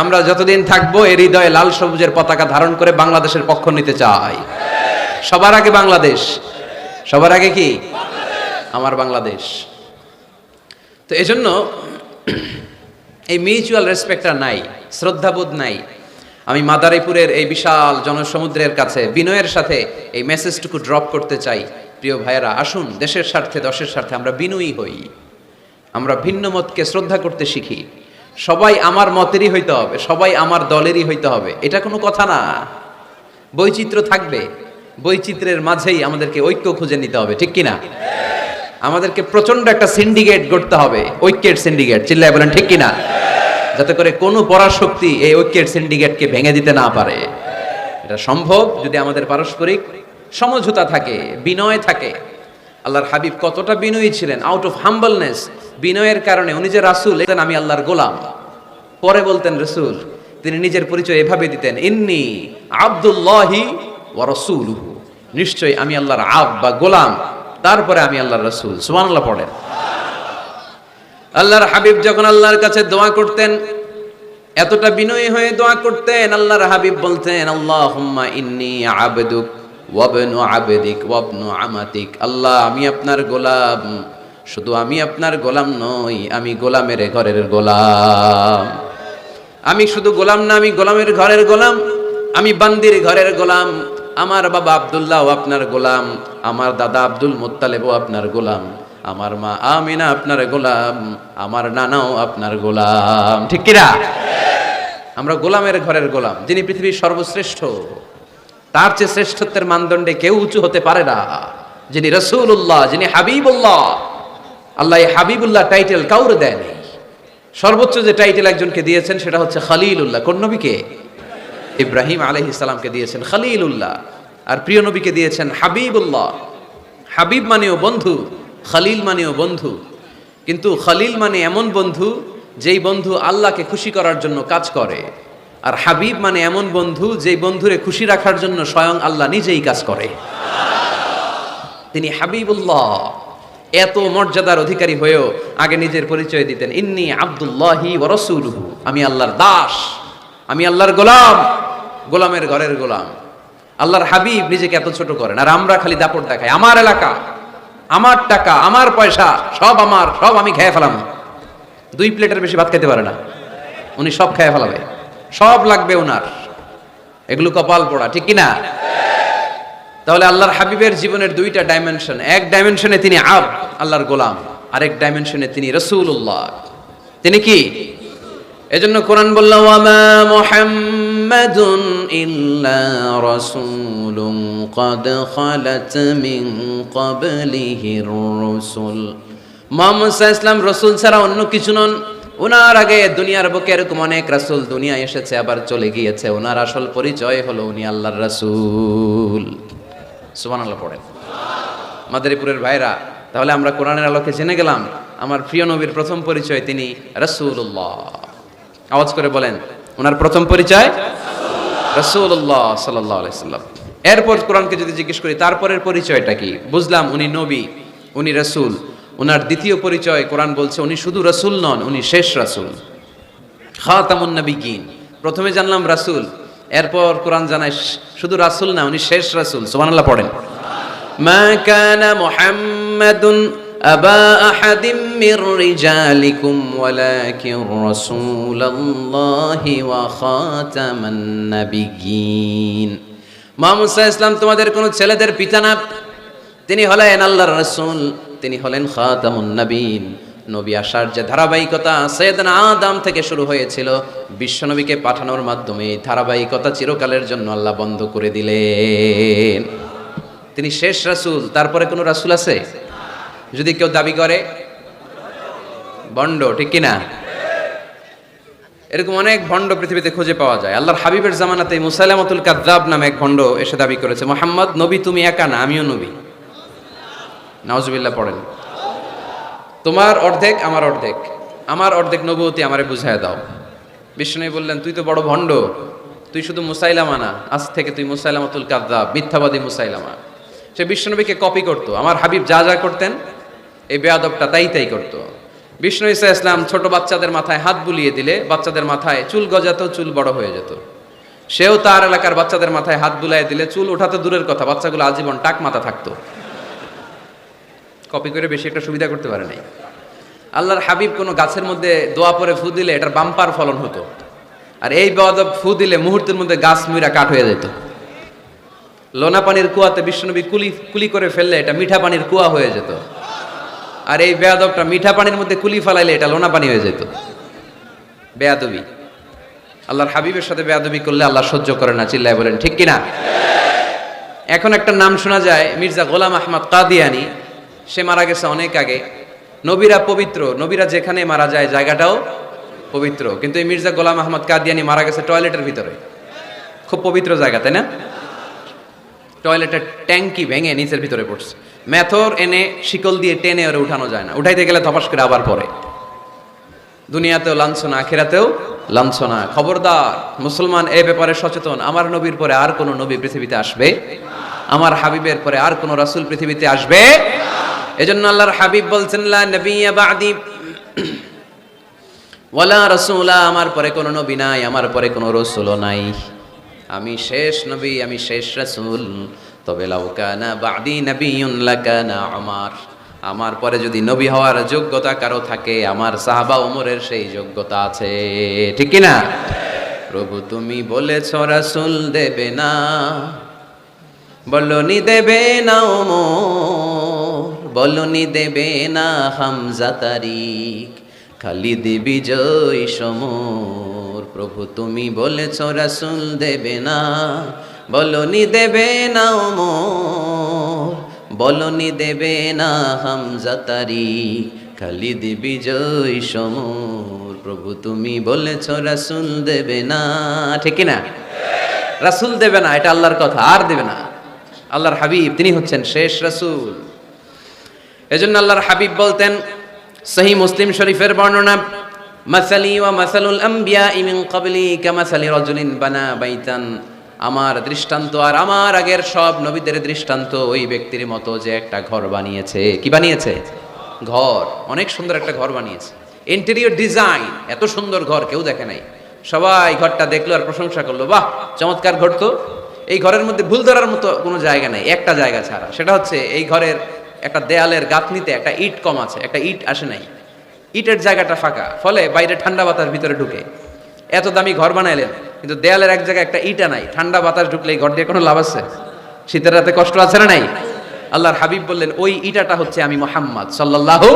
আমরা যতদিন থাকবো এর হৃদয়ে লাল সবুজের পতাকা ধারণ করে বাংলাদেশের পক্ষ নিতে চাই। সবার আগে বাংলাদেশ। সবার আগে কি? আমার বাংলাদেশ। তো এজন্য এই মিউচুয়াল রেসপেক্টটা নাই, শ্রদ্ধাবোধ নাই। আমি মাদারীপুরের এই বিশাল জনসমুদ্রের কাছে বিনয়ের সাথে এই মেসেজটুকু ড্রপ করতে চাই। প্রিয় ভাইয়েরা, আসুন দেশের স্বার্থে, দশের স্বার্থে আমরা বিনয়ী হই। আমরা ভিন্ন মতকে শ্রদ্ধা করতে শিখি। সবাই আমার মতেরই হইতে হবে, সবাই আমার দলেরই হইতে হবে, এটা কোনো কথা না। বৈচিত্র্য থাকবে, বৈচিত্র্যের মাঝেই আমাদেরকে ঐক্য খুঁজে নিতে হবে। ঠিক কিনা? আমাদেরকে প্রচন্ড একটা সিন্ডিকেট গড়তে হবে, ঐক্যের সিন্ডিকেট। চিল্লায় বলেন ঠিক কিনা? যাতে করে কোনো পরাশক্তি এই ঐক্যের সিন্ডিকেটকে ভেঙে দিতে না পারে। এটা সম্ভব যদি আমাদের পারস্পরিক সমঝোতা থাকে, বিনয় থাকে। আল্লাহর হাবিব কতটা বিনয়ী ছিলেন, আউট অফ হাম্বলনেস, বিনয়ের কারণে উনি যে রাসূল, আমি আল্লাহর গোলাম। পরে বলতেন রাসূল, তিনি নিজের পরিচয় এভাবে দিতেন, ইন্নী আব্দুল্লাহি ওয়া রাসূলুহু, নিশ্চয়ই আমি আল্লাহর আব্দ বা গোলাম, তারপরে আমি আল্লাহর রাসূল। সুবহানাল্লাহ পড়েন। আল্লাহর হাবিব যখন আল্লাহর কাছে দোয়া করতেন, এতটা বিনয়ী হয়ে দোয়া করতেন, আল্লাহর হাবিব বলতেন, আল্লাহুম্মা ইন্নী আবদুক ওয়া ইবনু আবদিক ওয়া ইবনু আমাতিক। আল্লাহ, আমি আপনার গোলাম, শুধু আমি আপনার গোলাম নই, আমি গোলামের ঘরের গোলাম। আমি শুধু গোলাম না, আমি গোলামের ঘরের গোলাম, আমি বান্দির ঘরের গোলাম। আমার বাবা আব্দুল্লাহ আপনার গোলাম, আমার দাদা আব্দুল মুত্তালিবও আপনার গোলাম, আমার মা আমিনা আপনার গোলাম, আমার নানাও আপনার গোলাম। ঠিক কিনা? আমরা গোলামের ঘরের গোলাম। যিনি পৃথিবীর সর্বশ্রেষ্ঠ, তার চেয়ে শ্রেষ্ঠত্বের মানদণ্ডে কেউ উঁচু হতে পারে না। যিনি রাসূলুল্লাহ, যিনি হাবিবুল্লাহ। আল্লাহ এই হাবিবুল্লাহ টাইটেল কাউরে দেয়নি। সর্বোচ্চ যে টাইটেল একজনকে দিয়েছেন সেটা হচ্ছে খলিলুল্লাহ। কোন নবীকে? ইব্রাহিম আলাইহিস সালামকে দিয়েছেন খলিলুল্লাহ, আর প্রিয় নবীকে দিয়েছেন হাবিবুল্লাহ। হাবিব মানেও বন্ধু, খলিল মানেও বন্ধু। কিন্তু খলিল মানে এমন বন্ধু যেই বন্ধু আল্লাহকে খুশি করার জন্য কাজ করে, আর হাবিব মানে এমন বন্ধু যেই বন্ধুরে খুশি রাখার জন্য স্বয়ং আল্লাহ নিজেই কাজ করে। তিনি হাবিবুল্লাহ। এত মর্যাদার অধিকারী হয়েও আগে নিজের পরিচয় দিতেন, ইন্নী আব্দুল্লাহি ওয়া রাসূলুহু, আমি আল্লাহর দাস, আমি আল্লাহর গোলাম, গোলামের ঘরের গোলাম। আল্লাহর হাবিব নিজেকে এত ছোট করেন, আর আমরা খালি দাপট দেখাই, আমার এলাকা, আমার টাকা, আমার পয়সা, সব আমার, সব আমি খেয়ে ফেলাম। 2 প্লেটের বেশি ভাত খেতে পারে না, উনি সব খেয়ে ফেলাবে, সব লাগবে ওনার। এগুলো কপাল পোড়া, ঠিক কিনা? তাহলে আল্লাহর হাবিবের জীবনের 2টা ডাইমেনশন। এক ডাইমেনশনে তিনি আল্লাহর গোলাম, আরেক ডাইমেনশনে তিনি রাসূলুল্লাহ। তিনি কি? এজন্য কোরআন বলল, ওয়ামা মুহাম্মাদুন ইল্লা রাসূলুন ক্বাদ খালাত মিন ক্বাবলিহির রাসূল। মুহাম্মদ সাল্লাল্লাহু আলাইহি ওয়াসাল্লাম রাসূল ছাড়া অন্য কিছু নন। ওনার আগে দুনিয়ার বুকে এরকম অনেক রাসূল দুনিয়ায় এসেছে, আবার চলে গিয়েছে। ওনার আসল পরিচয় হলো উনি আল্লাহর রাসূল। সুবহানাল্লাহ পড়েন। মাদারীপুরের ভাইরা, তাহলে আমরা কোরআনের আলোকে জেনে গেলাম আমার প্রিয় নবীর প্রথম পরিচয় তিনি রাসূলুল্লাহ। আওয়াজ করে বলেন, ওনার প্রথম পরিচয় রাসূলুল্লাহ সাল্লাল্লাহু আলাইহি সাল্লাম। এরপর কোরআনকে যদি জিজ্ঞেস করি তারপরের পরিচয়টা কি, বুঝলাম উনি নবী, উনি রাসূল। ওনার দ্বিতীয় পরিচয় কোরআন বলছে উনি শুধু রাসূল নন, উনি শেষ রাসূল, খাতামুন নবিয়্যিন। প্রথমে জানলাম রাসূল, এরপর কোরআন জানায় শুধু রাসূল না, উনি শেষ রাসূল। সুবহানাল্লাহ পড়েন। মা কানা মুহাম্মাদুন আবা আহাদিম মির রিজালিকুম ওয়ালাকিন রাসূলুল্লাহি ওয়া খাতামান নাবিয়্যিন। মুহাম্মদ সাল্লাল্লাহু আলাইহি ওয়াসাল্লাম তোমাদের কোন ছেলেদের পিতা না, তিনি হলেন আল্লাহর রাসূল, তিনি হলেন খাতামুন নবিয়্যিন। নবী আসার যে ধারাবাহিকতা সাইয়েদনা আদম থেকে শুরু হয়েছিল, বিশ্বনবীকে পাঠানোর মাধ্যমে এই ধারাবাহিকতা চিরকালের জন্য আল্লাহ বন্ধ করে দিলেন। তিনি শেষ রাসূল। তারপরে কোনো রাসূল আছে? যদি কেউ দাবি করে ভণ্ড, ঠিক কিনা? এরকম অনেক ভণ্ড পৃথিবীতে খুঁজে পাওয়া যায়। আল্লাহর হাবিবের জামানাতে মুসাইলামাতুল কাযযাব নামে এক ভণ্ড এসে দাবি করেছে, মুহাম্মদ নবী তুমি একা না, আমিও নবী। নাউজুবিল্লাহ পড়েন। তোমার অর্ধেক আমার অর্ধেক, আমার অর্ধেক নবুয়তি আমারে বুঝায় দাও। বিষ্ণু বললেন, তুই তো বড় ভণ্ড, তুই শুধু মুসাইলামা না, আজ থেকে তুই মুসাইলামাতুল কাযযাব, মিথ্যাবাদী মুসাইলামা। সে বিশ্বনবীকে কপি করতো। আমার হাবিব যা যা করতেন এই বেয়াদবটা তাই তাই করতো। বিষ্ণু ঈসা ইসলাম ছোট বাচ্চাদের মাথায় হাত বুলিয়ে দিলে বাচ্চাদের মাথায় চুল গজাতো, চুল বড় হয়ে যেত। সেও তার এলাকার বাচ্চাদের মাথায় হাত বুলিয়ে দিলে চুল ওঠাতে দূরের কথা, বাচ্চাগুলো আজীবন টাক মাথা থাকতো। কপি করে বেশি একটা সুবিধা করতে পারে নাই। আল্লাহর হাবিব কোনো গাছের মধ্যে দোয়া পরে ফু দিলে এটার বাম্পার ফলন হতো, আর এই বেয়াদব ফু দিলে মুহূর্তের মধ্যে গাছ মুইরা কাঠ হয়ে যেত। লোনা পানির কুয়াতে বিশ্বনবী কুলি করে ফেললে এটা মিঠা পানির কুয়া হয়ে যেত, আর এই বেয়াদবটা মিঠা পানির মধ্যে কুলি ফেলাইলে এটা লোনা পানি হয়ে যেত। বেয়াদবি। আল্লাহর হাবিবের সাথে বেয়াদবি করলে আল্লাহ সহ্য করে না। চিল্লায় বলেন ঠিক কিনা? এখন একটা নাম শোনা যায়, মির্জা গোলাম আহমদ কাদিয়ানি। সে মারা গেছে অনেক আগে। নবীরা পবিত্র, নবীরা যেখানে মারা যায় জায়গাটাও পবিত্র। কিন্তু এই মির্জা গোলাম আহমদ কাদিয়ানি মারা গেছে টয়লেটের ভিতরে, খুব পবিত্র জায়গা, তাই না? টয়লেটের ট্যাঙ্কি ভেঙে নিচের ভিতরে পড়ছে, মেথর এনে শিকল দিয়ে টেনে ওরে উঠানো যায় না, উঠাইতে গেলে ধপাস করে আবার পড়ে। দুনিয়াতেও লাঞ্ছনা, আখিরাতেও লাঞ্ছনা। খবরদার মুসলমান এই ব্যাপারে সচেতন। আমার নবীর পরে আর কোন নবী পৃথিবীতে আসবে, আমার হাবিবের পরে আর কোন রাসূল পৃথিবীতে আসবে। এজন্য আল্লাহর হাবিব বলছেন, লা নবিয়্যা বা'দি ওয়ালা রাসূলা, আমার পরে কোন নবী নাই, আমার পরে কোন রাসূলও নাই, আমি শেষ নবী, আমি শেষ রাসূল। তবে লাউ কানা বা'দি নাবিয়্যুন লাকানা উমর, আমার পরে যদি নবী হওয়ার যোগ্যতা কারো থাকে, আমার সাহাবা ওমরের সেই যোগ্যতা আছে, ঠিক কি না? প্রভু তুমি বলেছ রাসূল দেবে না, বলনি দেবে না ওমর, বলনি দেবে না হামজা তারিক, খালিদ বিজয় সমর। প্রভু তুমি বলেছ রাসূল দেবে না, বলনি দেবে না ওমর, বলনি দেবে না হামজা তারিক, খালিদ বিজয় সমর। প্রভু তুমি বলেছ রাসূল দেবে না, ঠিক কি না? রাসূল দেবে না, এটা আল্লাহর কথা, আর দেবে না। আল্লাহর হাবিব তিনি হচ্ছেন শেষ রাসূল। এজন্য আল্লাহর হাবিব বলতেন, সহিহ মুসলিম শরীফের বর্ণনা, মাসালি ওয়া মাসালুল আমবিয়া মিন ক্বাবলি কামাসালি রাজুলিন বানা বাইতান, আমার দৃষ্টান্ত আর আমার আগের সব নবীদের দৃষ্টান্ত ওই ব্যক্তির মতো যে একটা ঘর বানিয়েছে। কি বানিয়েছে? ঘর, অনেক সুন্দর একটা ঘর বানিয়েছে। ইন্টেরিয়র ডিজাইন, এত সুন্দর ঘর কেউ দেখে নাই। সবাই ঘরটা দেখলো আর প্রশংসা করলো, বাহ চমৎকার ঘর তো। এই ঘরের মধ্যে ভুল ধরার মতো কোনো জায়গা নেই, একটা জায়গা ছাড়া, সেটা হচ্ছে এই ঘরের একটা দেয়ালের গাঁথনিতে একটা ইট কম আছে, একটা ইট আসে নাই, ইটের জায়গাটা ফাঁকা, ফলে বাইরে ঠান্ডা বাতাস ভিতরে ঢুকে। এত দামি ঘর বানাইলেন কিন্তু দেয়ালের এক জায়গায় একটা ইটা নাই, ঠান্ডা বাতাস ঢুকলে এই ঘর দিয়ে কোনো লাভ আছে? শীতের রাতে কষ্ট আছে না নাই? আল্লাহর হাবিব বললেন, ওই ইটাটা হচ্ছে আমি মুহাম্মদ সাল্লাল্লাহু,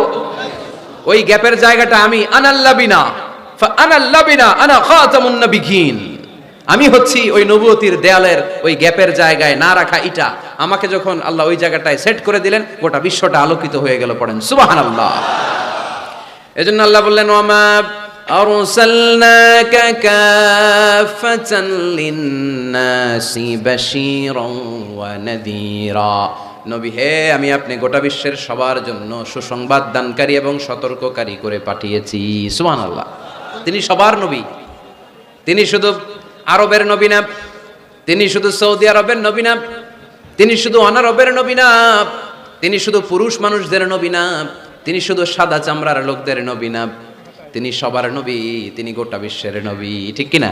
ওই গ্যাপের জায়গাটা আমি, আনাল্লাবিনা ফাআনাল্লাবিনা আনা খাতামুন নবিয়্যিন, আমি হচ্ছি ওই নবুয়তির দেয়ালের ওই গ্যাপের জায়গায় না রাখা ইটা। আমাকে যখন আল্লাহ ওই জায়গাটায় সেট করে দিলেন, গোটা বিশ্বটা আলোকিত হয়ে গেল। পড়েন সুবহানাল্লাহ। এজন্য আল্লাহ বললেন, ওয়ামা আরসালনাকা কাফাতান লিন্নাসি বাশীরান ওয়া নাযীরা, নবী হে আমি আপনি গোটা বিশ্বের সবার জন্য সুসংবাদ দানকারী এবং সতর্ককারী করে পাঠিয়েছি। সুবহানাল্লাহ। তিনি সবার নবী, তিনি শুধু আরবের নবী না, তিনি শুধু সৌদি আরবের নবী না, তিনি শুধু অনারবের নবী না, তিনি শুধু পুরুষ মানুষদের নবী না, তিনি শুধু সাদা চামড়ার লোকদের নবী না, তিনি সবার নবী, তিনি গোটা বিশ্বের নবী, ঠিক কিনা?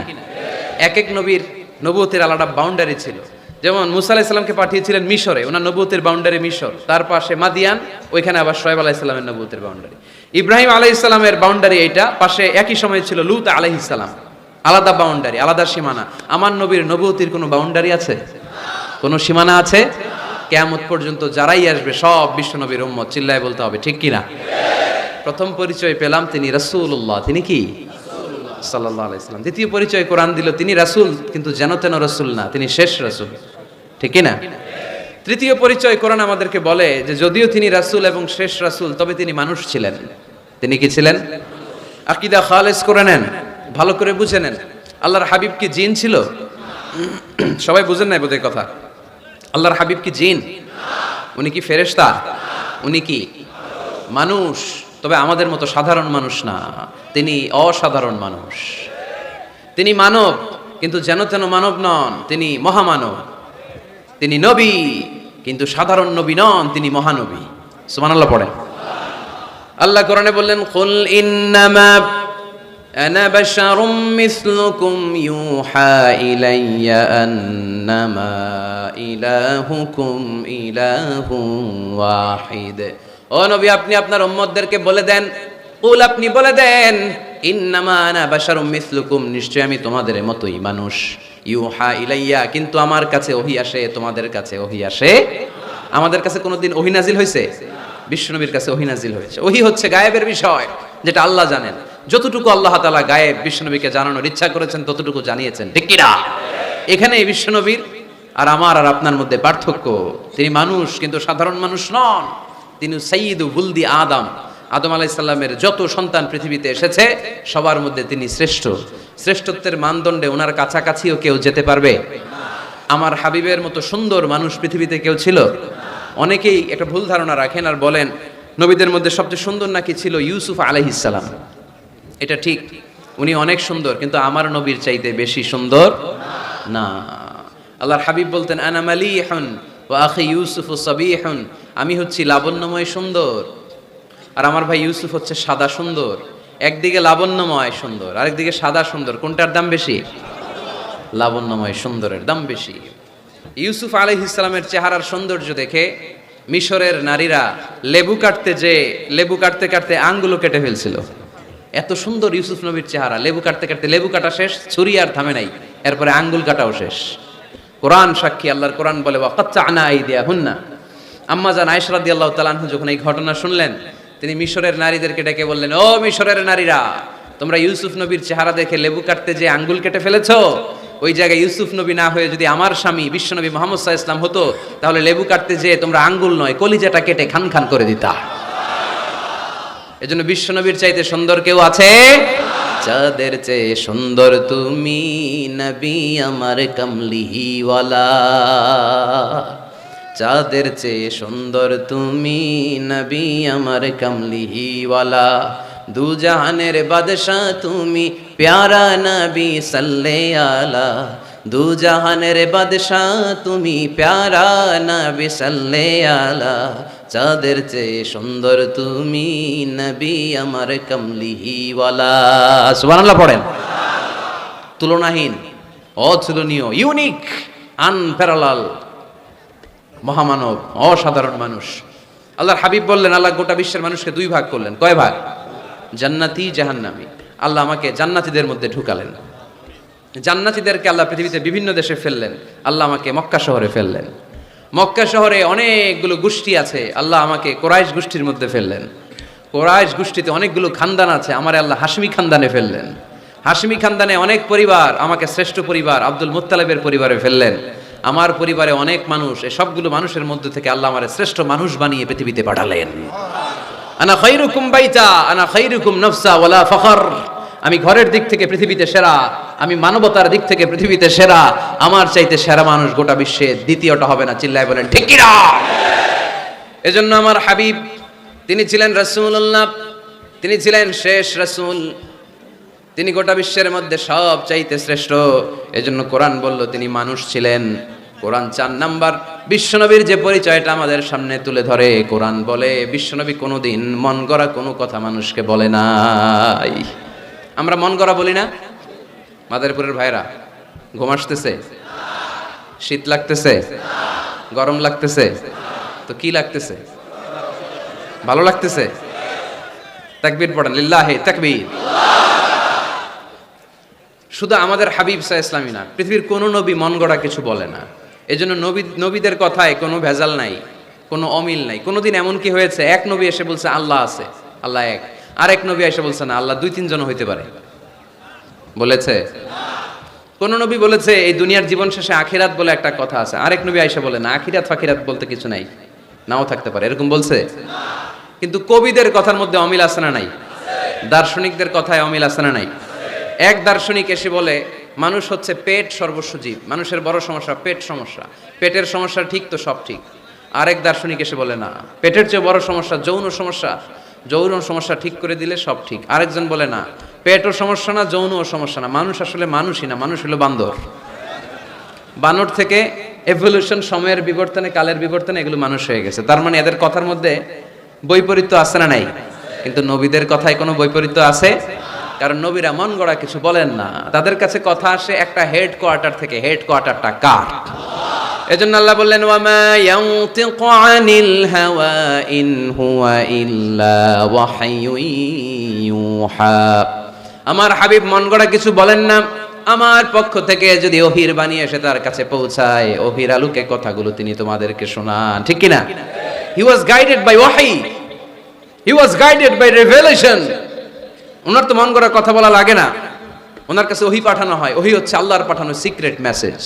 এক এক নবীর নবুয়তের আলাদা বাউন্ডারি ছিল। যেমন মুসা আলাইহিস সালামকে পাঠিয়েছিলেন মিশরে, ওনার নবুয়তের বাউন্ডারি মিশর, তার পাশে মাদিয়ান, ওইখানে আবার শুআয়ব আলাইহিস সালামের নবুয়তের বাউন্ডারি। ইব্রাহিম আলাইহিস সালামের বাউন্ডারি এইটা, পাশে একই সময় ছিল লূত আলাইহিস সালাম, আলাদা বাউন্ডারি, আলাদা সীমানা। আমার নবীর নবুয়তির কোনো বাউন্ডারি আছে? কোনো সীমানা আছে? কিয়ামত পর্যন্ত যারাই আসবে সব বিশ্ব নবীর উম্মত, চিল্লায় বলতে হবে ঠিক কিনা? প্রথম পরিচয় পেলাম তিনি রাসূলুল্লাহ, তিনি কি সাল্লাল্লাহু আলাইহি সাল্লাম। দ্বিতীয় পরিচয় কোরআন দিল, তিনি রাসূল কিন্তু যেন তেন রাসূল না, তিনি শেষ রাসূল, ঠিক কিনা? তৃতীয় পরিচয় কোরআন আমাদেরকে বলে যে যদিও তিনি রাসূল এবং শেষ রাসূল, তবে তিনি মানুষ ছিলেন। তিনি কি ছিলেন? আকীদা খালেস করে নেন, ভালো করে বুঝে নেন। আল্লাহর হাবিব কি জিন ছিল? সবাই বুঝেন নাই বোধহয় কথা। আল্লাহর হাবিব কি জিন? উনি কি ফেরেশতা? উনি কি মানুষ? তবে আমাদের মতো সাধারণ মানুষ না, তিনি অসাধারণ মানুষ। তিনি মানব কিন্তু যেন তেন মানব নন, তিনি মহামানব। তিনি নবী কিন্তু সাধারণ নবী নন, তিনি মহানবী। সুবহানাল্লাহ পড়েন। আল্লাহ কোরআনে বললেন, কুল ইন্নামা আনা বাশারুম মিসলুকুম ইউহা ইলাইয়া আন্নামা ইলাহুকুম ইলাহুন ওয়াহিদ। ও নবী আপনি আপনার উম্মতদেরকে বলে দেন, কুল আপনি বলে দেন, ইন্নামা আনা বাশারুম মিসলুকুম, নিশ্চয় আমি তোমাদের মতোই মানুষ। ইউহা ইলাইয়া, কিন্তু আমার কাছে ওহী আসে, তোমাদের কাছে ওহী আসে। আমাদের কাছে কোনোদিন ওহী নাজিল হয়েছে? বিশ্বনবীর কাছে ওহী নাজিল হয়েছে। ওহী হচ্ছে গায়েবের বিষয়, যেটা আল্লাহ জানেন। যতটুকু আল্লাহ তাআলা গায়েব বিশ্বনবীকে জানানোর ইচ্ছা করেছেন ততটুকু জানিয়েছেন, ঠিক কি না? এখানে বিশ্বনবীর আর আমার আর আপনার মধ্যে পার্থক্য। তিনি মানুষ কিন্তু সাধারণ মানুষ নন, তিনি সাইয়্যিদু বুলদি আদম, আদম আলাইহিস সালামের যত সন্তান পৃথিবীতে এসেছে সবার মধ্যে তিনি শ্রেষ্ঠ। শ্রেষ্ঠত্বের মানদণ্ডে ওনার কাছাকাছিও কেউ যেতে পারবে? আমার হাবিবের মতো সুন্দর মানুষ পৃথিবীতে কেউ ছিল? অনেকেই একটা ভুল ধারণা রাখেন আর বলেন নবীদের মধ্যে সবচেয়ে সুন্দর নাকি ছিল ইউসুফ আলাইহিস সালাম। এটা ঠিক, উনি অনেক সুন্দর, কিন্তু আমার নবীর চাইতে বেশি সুন্দর না। আল্লাহর হাবিব বলতেন আনা মালিহুন ওয়া আখি ইউসুফ সাবিহুন, আমি হচ্ছি লাবণ্যময় সুন্দর আর আমার ভাই ইউসুফ হচ্ছে সাদা সুন্দর। একদিকে লাবণ্যময় সুন্দর, আরেকদিকে সাদা সুন্দর, কোনটার দাম বেশি? লাবণ্যময় সুন্দরের দাম বেশি। ইউসুফ আলাইহিস সালামের চেহারার সৌন্দর্য দেখে মিশরের নারীরা লেবু কাটতে কাটতে আঙ্গুলও কেটে ফেলছিল। এত সুন্দর ইউসুফ নবীর চেহারা, লেবু কাটতে কাটতে লেবু কাটা শেষ, ছুরি আর থামে নাই, এরপরে আঙ্গুল কাটাও শেষ। কোরআন সাক্ষী, আল্লাহর কোরআন বলে ওয়াকাত্তা'না আইদিয়াহুন্না। আম্মা জান আয়েশা রাদিয়াল্লাহু তাআলা আনহা যখন এই ঘটনা শুনলেন, তিনি মিশরের নারীদেরকে ডেকে বললেন, ও মিশরের নারীরা, তোমরা ইউসুফ নবীর চেহারা দেখে লেবু কাটতে যে আঙ্গুল কেটে ফেলেছো, ওই জায়গায় ইউসুফ নবী না হয়ে যদি আমার স্বামী বিশ্বনবী মুহাম্মদ সাল্লাল্লাহু আলাইহি ওয়াসাল্লাম হতো, তাহলে লেবু কাটতে যে তোমরা আঙ্গুল নয় কলিজাটা কেটে খান খান করে দিতা। এজন্য বিশ্বনবীর চাইতে সুন্দর কেউ আছে? চাঁদের চেয়ে সুন্দর তুমি নবী আমার কামলিওয়ালা, চাঁদের চেয়ে সুন্দর তুমি নবী আমার কামলিওয়ালা, দু জাহানের বাদশাহ তুমি প্যারা নবী সাল্লে আলা, দু জাহানের বাদশাহ তুমি প্যারা নবী সাল্লে আলা, চাঁদের চেয়ে সুন্দর তুমি নবী আমার কামলিওয়ালা। সুবহানাল্লাহ পড়েন। তুলনাহীন, অতুলনীয়, ইউনিক, আনপ্যারালাল মহামানব, অসাধারণ মানুষ। আল্লাহর হাবিব বললেন, আল্লাহ গোটা বিশ্বের মানুষকে দুই ভাগ করলেন। কয় ভাগ? জান্নাতি, জাহান্নামী। আল্লাহ আমাকে জান্নাতীদের মধ্যে ঢুকালেন। জান্নাতীদেরকে আল্লাহ পৃথিবীতে বিভিন্ন দেশে ফেললেন, আল্লাহ আমাকে মক্কা শহরে ফেললেন। মক্কা শহরে অনেকগুলো গোষ্ঠী আছে, আল্লাহ আমাকে কোরাইশ গোষ্ঠীর মধ্যে ফেললেন। কোরাইশ গোষ্ঠীতে অনেকগুলো খানদান আছে, আমারে আল্লাহ হাশমি খানদানে ফেললেন। হাশমি খানদানে অনেক পরিবার, আমাকে শ্রেষ্ঠ পরিবার আব্দুল মুত্তালিবের পরিবারে ফেললেন। আমার পরিবারে অনেক মানুষ, এই সবগুলো মানুষের মধ্যে থেকে আল্লাহ আমারে শ্রেষ্ঠ মানুষ বানিয়ে পৃথিবীতে পাঠালেন। আনা খায়রুকুম বাইতা আনা খায়রুকুম নাফসা ওয়ালা ফখর, আমি ঘরের দিক থেকে পৃথিবীতে সেরা, আমি মানবতার দিক থেকে পৃথিবীতে সেরা, আমার চাইতে সেরা মানুষ গোটা বিশ্বে দ্বিতীয়টা হবে না। চিল্লায় বলেন ঠিক কি না? এজন্য আমার হাবিব, তিনি ছিলেন রাসূলুল্লাহ, তিনি ছিলেন শেষ রাসূল, তিনি গোটা বিশ্বের মধ্যে সব চাইতে শ্রেষ্ঠ। এজন্য কোরআন বলল তিনি মানুষ ছিলেন। কোরআন 4 নাম্বার বিশ্বনবীর যে পরিচয়টা আমাদের সামনে তুলে ধরে, কোরআন বলে বিশ্বনবী কোনোদিন মন গড়া কোনো কথা মানুষকে বলে নাই। আমরা মন গড়া বলি না? মাদারীপুরের ভাইরা, ঘুম আসতেছে? শীত লাগতেছে? গরম লাগতেছে? তো কি লাগতেছে? ভালো লাগতেছে? তাকবীর পড়েন, লিল্লাহি তাকবীর। শুধু আমাদের হাবিব সাল্লাল্লাহু আলাইহি ওয়াসাল্লামই না, পৃথিবীর কোনো নবী মন গড়া কিছু বলে না। এজন্য নবীদের কথায় কোনো ভেজাল নাই, কোনো অমিল নাই। কোনোদিন এমন কি হয়েছে এক নবী এসে বলছে আল্লাহ আছে, আল্লাহ এক, আরেক নবী এসে বলছে না আল্লাহ 2-3 জন হইতে পারে? বলেছে? কোন নবী বলেছে এই দুনিয়ার জীবন শেষে আখিরাত বলে একটা কথা আছে, আরেক নবী আয়েশা বলে না আখিরাত ফাকিরাত বলতে কিছু নাই, নাও থাকতে পারে, এরকম বলছে? কিন্তু কবিদের কথার মধ্যে অমিল আছে না নাই? দার্শনিকদের কথায় অমিল আছে না নাই? এক দার্শনিক এসে বলে মানুষ হচ্ছে পেট সর্বস্ব জীব, মানুষের বড় সমস্যা পেট সমস্যা, পেটের সমস্যা ঠিক তো সব ঠিক। আরেক দার্শনিক এসে বলে না, পেটের চেয়ে বড় সমস্যা যৌন সমস্যা, যৌন সমস্যা ঠিক করে দিলে সব ঠিক। আরেকজন বলে না, পেটও সমস্যা না, যৌনও সমস্যা না, মানুষ আসলে মানুষই না, মানুষ হলো বান্দর। বানর থেকে এভলিউশন, সময়ের বিবর্তনে, কালের বিবর্তনে এগুলো মানুষ হয়ে গেছে। তার মানে এদের কথার মধ্যে বৈপরীত্য আছে না নাই? কিন্তু নবীদের কথায় কোনো বৈপরীত্য আছে? কারণ নবীরা মন গড়া কিছু বলেন না, তাদের কাছে কথা আসে একটা হেড কোয়ার্টার থেকে। হেড কোয়ার্টারটা কার? এজন্য আল্লাহ বললেন ওয়ামা ইয়ানতিকু আনিল হাওয়া ইন হুয়া ইল্লা ওয়াহয়ুন ইউহা। আমার হাবিব মন গড়া কিছু বলেন না, আমার পক্ষ থেকে যদি ওহির বাণী এসে তার কাছে পৌঁছায়, ওহির আলোকে কথাগুলো তিনি তোমাদেরকে শোনান, ঠিক কি না? হি ওয়াজ গাইডেড বাই ওয়াহি, হি ওয়াজ গাইডেড বাই রিভেলেশন। ওনার তো মন গড়া কথা বলা লাগে না, ওনার কাছে ওহি পাঠানো হয়। ওহি হচ্ছে আল্লাহর পাঠানো সিক্রেট মেসেজ।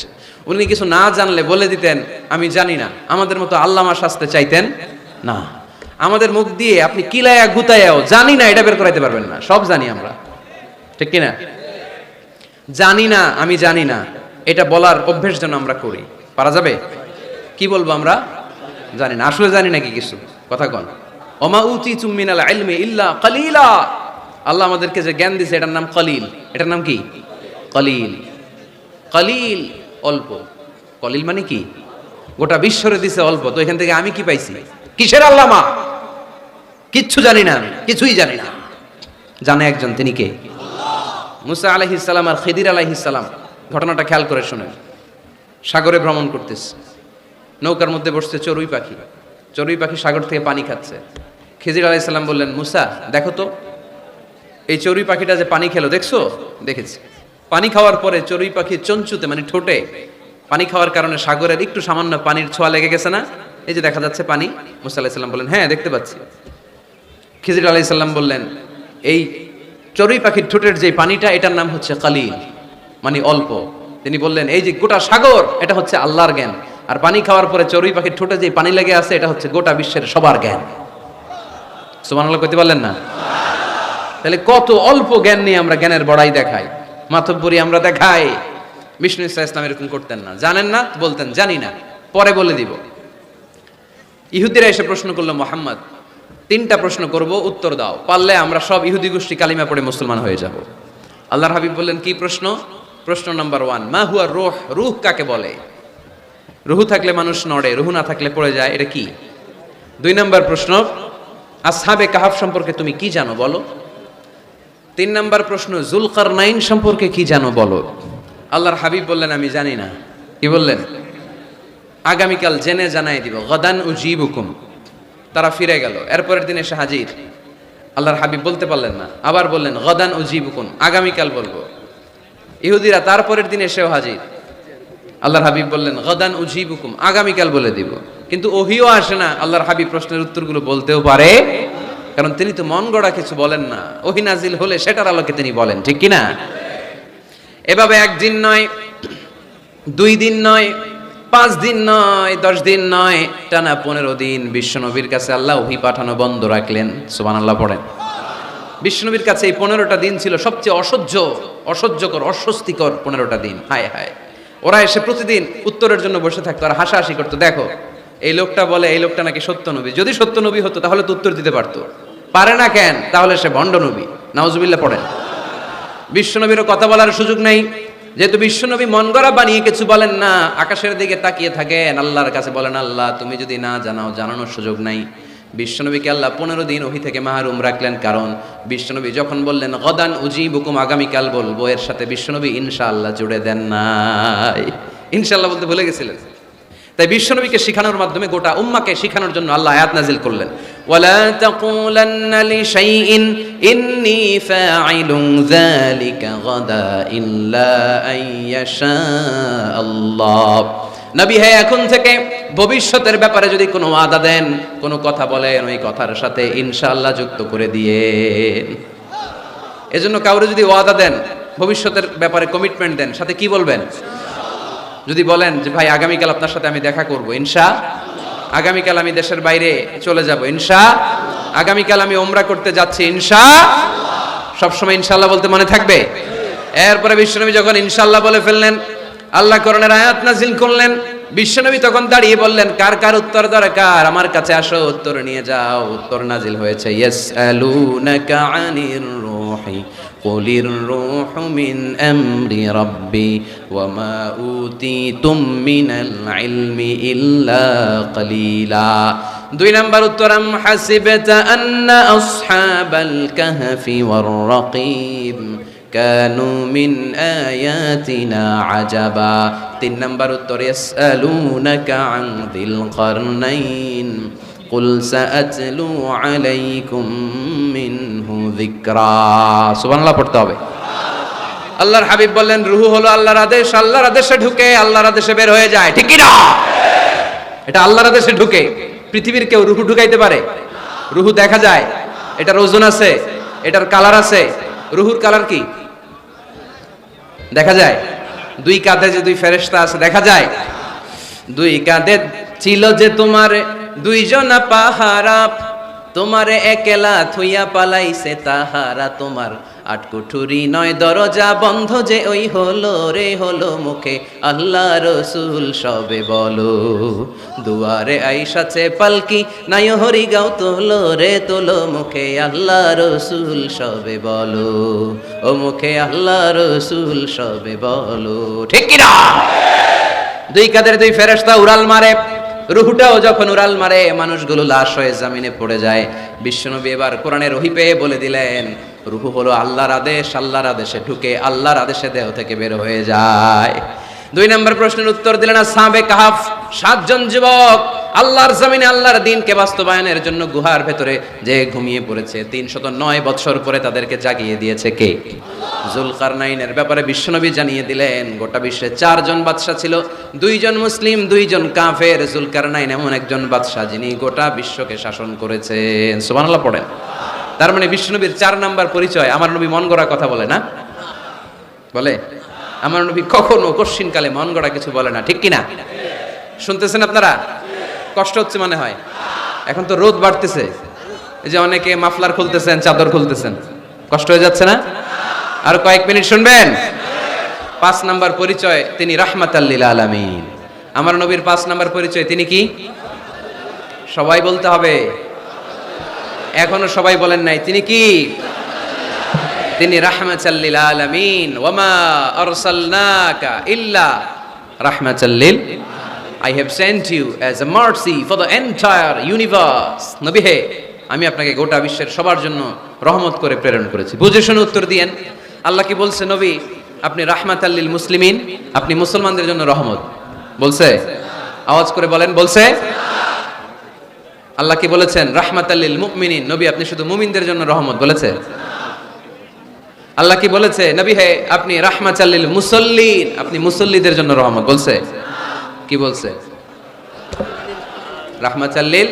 উনি কিছু না জানলে বলে দিতেন আমি জানি না, আমাদের মতো আল্লামা শাস্তে চাইতেন না। আমাদের মুখ দিয়ে আপনি কিলায়া গুতায়াও জানি না এটা বের করাইতে পারবেন না, সব জানি আমরা, ঠিক কিনা? জানি না, আমি জানি না, এটা বলার অভ্যেস যেন আমরা করি। পারা যাবে? কি বলবো আমরা? জানি না, আসলে জানি নাকি কিছু? কথা কন। ওমা উতিতুম মিনাল ইলমি ইল্লা কলিলা। আল্লাহ আমাদেরকে যে জ্ঞান দিয়েছে এটার নাম কলিল। এটার নাম কি? কলিল। কলিল, অল্প। কলিল মানে কি? গোটা বিশ্বরে দিছে অল্প, তো এখান থেকে আমি কি পাইছি? কিসের আল্লামা? কিচ্ছু জানি না, আমি কিছুই জানি না। জানে একজন, তিনি কে? মুসা আলাইহিস সালাম আর খিদির আলাইহিস সালাম। ঘটনাটা খেয়াল করে শুনেন। সাগরে ভ্রমণ করতেছে, নৌকার মধ্যে বসছে চড়ুই পাখি। চড়ুই পাখি সাগর থেকে পানি খাচ্ছে। খিদির আলাইহিস সালাম বললেন, মুসা দেখো তো এই চড়ুই পাখিটা যে পানি খেলো, দেখছো? দেখেছি। পানি খাওয়ার পরে চড়ুই পাখির চঞ্চুতে মানে ঠোঁটে পানি খাওয়ার কারণে সাগরের একটু সামান্য পানির ছোঁয়া লেগে গেছে না? এই যে দেখা যাচ্ছে পানি। মুসা আলাইহিস সালাম বললেন, হ্যাঁ দেখতে পাচ্ছি। খিদির আলাইহিস সালাম বললেন, এই চড়ুই পাখির ঠোঁটের যে পানিটা, এটার নাম হচ্ছে কলিল, মানে অল্প। তিনি বললেন, এই যে গোটা সাগর, এটা হচ্ছে আল্লাহর জ্ঞান, আর পানি খাওয়ার পরে চড়ুই পাখির ঠোঁটে যে পানি লেগে আছে, এটা হচ্ছে গোটা বিশ্বের সবার জ্ঞান। সুবহানাল্লাহ কইতে পারলেন না? তাহলে কত অল্প জ্ঞান নিয়ে আমরা জ্ঞানের বড়াই দেখাই, মাতব্বরি আমরা দেখাই। বিষ্ণু ইসলাম এরকম করতেন না। জানেন না বলতেন, জানি না, পরে বলে দিব। ইহুদিরা এসে প্রশ্ন করলো, মুহাম্মদ 3টা প্রশ্ন করব, উত্তর দাও, পারলে আমরা সব ইহুদি গোষ্ঠী কালিমা পড়ে মুসলমান হয়ে যাব। আল্লাহর হাবিব বললেন, কি প্রশ্ন? প্রশ্ন নাম্বার 1, মা হুয়া রূহ, রূহ কাকে বলে? রূহ থাকলে মানুষ নড়ে, রূহ না থাকলে পড়ে যায়, এটা কি? 2 নাম্বার প্রশ্ন, আসহাবে কাহাফ সম্পর্কে তুমি কি জানো বলো। 3 নাম্বার প্রশ্ন, যুলকারনাইন সম্পর্কে কি জানো বলো। আল্লাহর হাবিব বললেন, আমি জানি না। কি বললেন? আগামীকাল জেনে জানাই দিব। গাদান উজিবুকুম। তারা ফিরে গেল, এরপরের দিন এসে হাজির। আল্লাহর হাবিব বলতে পারলেন না, আবার বললেন গাদান উজিবুকুম, আগামীকাল বলবো। ইহুদিরা তারপরের দিন এসেও হাজির। আল্লাহর হাবিব বললেন গাদান উজিবুকুম, আগামীকাল বলে দিব। কিন্তু ওহিও আসে না আল্লাহর হাবিব প্রশ্নের উত্তরগুলো বলতেও পারে, কারণ তিনি তো মন গড়া কিছু বলেন না। ওহি নাজিল হলে সেটার আলোকে তিনি বলেন, ঠিক কিনা? এভাবে 1 দিন নয়, 2 দিন নয়, 5 দিন নয়, 10 দিন নয়, টানা 15 দিন বিশ্বনবীর কাছে আল্লাহ ওহী পাঠানো বন্ধ রাখলেন। সুবহানাল্লাহ পড়েন। বিশ্বনবীর কাছে এই 15টা দিন ছিল সবচেয়ে অসহ্যকর, অস্বস্তিকর 15টা দিন। হায় হায়, ওরা এসে প্রতিদিন উত্তরের জন্য বসে থাকতো আর হাসাহাসি করতো, দেখো এই লোকটা বলে এই লোকটা নাকি সত্য নবী। যদি সত্য নবী হতো তাহলে তো উত্তর দিতে পারতো, পারে না কেন? তাহলে সে ভণ্ড নবী। নাউজুবিল্লাহ পড়েন। বিশ্বনবীরও কথা বলার সুযোগ নেই, যেহেতু বিশ্বনবী মন গড়া বানিয়ে কিছু বলেন না। আকাশের দিকে তাকিয়ে থাকেন, আল্লাহর কাছে বলেন, আল্লাহ তুমি যদি না জানাও, জানানোর সুযোগ নাই। বিশ্বনবীকে আল্লাহ 15 দিন ওহী থেকে মাহরুম রাখলেন, কারণ বিশ্বনবী যখন বললেন গদান উজিবুকুম, আগামীকাল বলবো, এর সাথে বিশ্বনবী ইনশাআল্লাহ জুড়ে দেন নাই। ইনশাআল্লাহ বলতে ভুলে গেছিলেন। তাই বিশ্বনবীকে শিখানোর মাধ্যমে গোটা উম্মাকে শিখানোর জন্য আল্লাহ আয়াত নাজিল করলেন, ওয়ালা তাকুলান্না লিশাইইন ইন্নী ফাঈলুন যালিকা গাদা ইল্লা আইয়াশা আল্লাহ। নবী হে, এখন থেকে ভবিষ্যতের ব্যাপারে যদি কোনো ওয়াদা দেন, কোনো কথা বলেন, ওই কথার সাথে ইনশাআল্লাহ যুক্ত করে দিয়েন। এজন্য কাউরে যদি ওয়াদা দেন, ভবিষ্যতের ব্যাপারে কমিটমেন্ট দেন, সাথে কি বলবেন? যদি বলেন যে ভাই আগামীকাল আপনার সাথে আমি দেখা করব, আগামীকাল আমি দেশের বাইরে চলে যাব, আগামীকাল আমি ওমরা করতে যাচ্ছি, সবসময় ইনশাআল্লাহ বলতে মনে থাকবে। এরপরে বিশ্বনবী যখন ইনশাআল্লাহ বলে ফেললেন, আল্লাহ কোরআনের আয়াত নাযিল করলেন। বিশ্বনবী তখন দাঁড়িয়ে বললেন, কার কার উত্তর দরকার আমার কাছে আসো, উত্তর নিয়ে যাও। উত্তর নাযিল হয়েছে, ইয়াসআলুনাকা আনির রূহি কুলির রূহু মিন আমরি রাব্বি ওয়া মা উতিতুম মিনাল ইলমি ইল্লা কালিলা। 2 নাম্বার উত্তর, আম হাসিবতা আন্না আসহাবাল কাহফি ওয়ার রাকিব কানু মিন আয়াতিনা আজাবা। 3 নাম্বার উত্তর, ইয়াসআলুনাকা আন যিল কারনাইন কুল সাআতলু আলাইকুম মিনহু যিকরা। সুবহানাল্লাহ পড়তে হবে। আল্লাহর হাবিব বললেন, রূহ হলো আল্লাহর আদেশ, আল্লাহর আদেশে ঢুকে আল্লাহর আদেশে বের হয়ে যায়, ঠিক কি না? এটা আল্লাহর আদেশে ঢুকে। পৃথিবীর কেউ রূহ ঢুকাইতে পারে? রূহ দেখা যায়, এটার ওজন আছে, এটার কালার আছে। রূহুর কালার কি দেখা যায়? 2 কাঁধে যে 2 ফেরেশতা আছে দেখা যায়? 2 কাঁধে ছিল যে তোমার 2 জনা পাহারা, তোমারে একেলা থুইয়া পালাইছে তাহারা, তোমার আটকুঠুরি নয় দরজা বন্ধ যে ওই হলো রে হলো মুখে আল্লাহ রসুল সবে বলো। দুয়ারে আইসাছে পালকি নাই হরি গাও তোলো রে তোলো মুখে আল্লাহ রসুল সবে বলো, ও মুখে আল্লাহ রসুল সবে বলো। ঠিক কিনা? দুই কাদের দুই ফেরেশতা উড়াল মারে, রুহুটাও যখন উড়াল মারে মানুষগুলো লাশ হয়ে জমিনে পড়ে যায়। বিশ্বনবী এবার কোরআনের ওহী পেয়ে বলে দিলেন, রুহু হলো আল্লাহর আদেশ, আল্লাহর আদেশে ঢুকে আল্লাহর আদেশে দেহ থেকে বের হয়ে যায়। দুই নম্বর প্রশ্নের উত্তর দিলেন আসহাবে কাহাফ, 7 জন যুবক আল্লাহর জমিনে আল্লাহর দ্বীনকে বাস্তবায়নের জন্য গুহার ভেতরে যে ঘুমিয়ে পড়েছে। 309 বছর পরে তাদেরকে জাগিয়ে দিয়েছে কে? জুলকারনাইনের ব্যাপারে বিশ্বনবী জানিয়ে দিলেন, গোটা বিশ্বে 4 জন বাদশা ছিল, 2 জন মুসলিম 2 জন কাফের। জুলকারনাইন এমন একজন বাদশা যিনি গোটা বিশ্বকে শাসন করেছেন। সুবহানাল্লাহ পড়েন। তার মানে বিশ্বনবীর 4 নাম্বার পরিচয়, আমার নবী মন গড়া কথা বলে না, বলে আমার নবী কখনো কশ্চিনকালে মন গড়া কিছু বলে না। ঠিক কিনা? শুনতেছেন আপনারা? কষ্ট হচ্ছে মনে হয়। এখন তো রোদ বাড়তেছে, এই যে অনেকে মাফলার খুলতেছেন, চাদর খুলতেছেন, কষ্ট হয়ে যাচ্ছে না? আর কয়েক মিনিট শুনবেন। 5 নাম্বার পরিচয়, তিনি রাহমাতাল লিল আলামিন। আমার নবীর 5 নাম্বার পরিচয়, তিনি কি? সবাই বলতে হবে, এখনো সবাই বলেন নাই। তিনি কি? তিনি রাহমাতাল লিল আলামিন। ওয়ামা আরসালনাকা ইল্লা রাহমাতাল লিল, I have sent you as a mercy for the entire universe. নবী হে, আমি আপনাকে গোটা বিশ্বের সবার জন্য রহমত করে প্রেরণ করেছি। বুঝে শুনে উত্তর দিয়েন। আল্লাহ কি বলছে? নবী আপনি রাহমাতাল লিল মুসলিমিন, আপনি মুসলমানদের জন্য রহমত বলছে? আওয়াজ করে বলেন, বলছে? আল্লাহ কি বলেছেন? রাহমাতাল লিল মুমিনিন, নবী আপনি শুধু মুমিনদের জন্য রহমত বলেছে? আল্লাহ কি বলেছে? নবী হে আপনি রাহমাতাল লিল মুসাল্লিন, আপনি মুসল্লিদের জন্য রহমত বলছে? কি বলছে? রাহমাতাল লিল,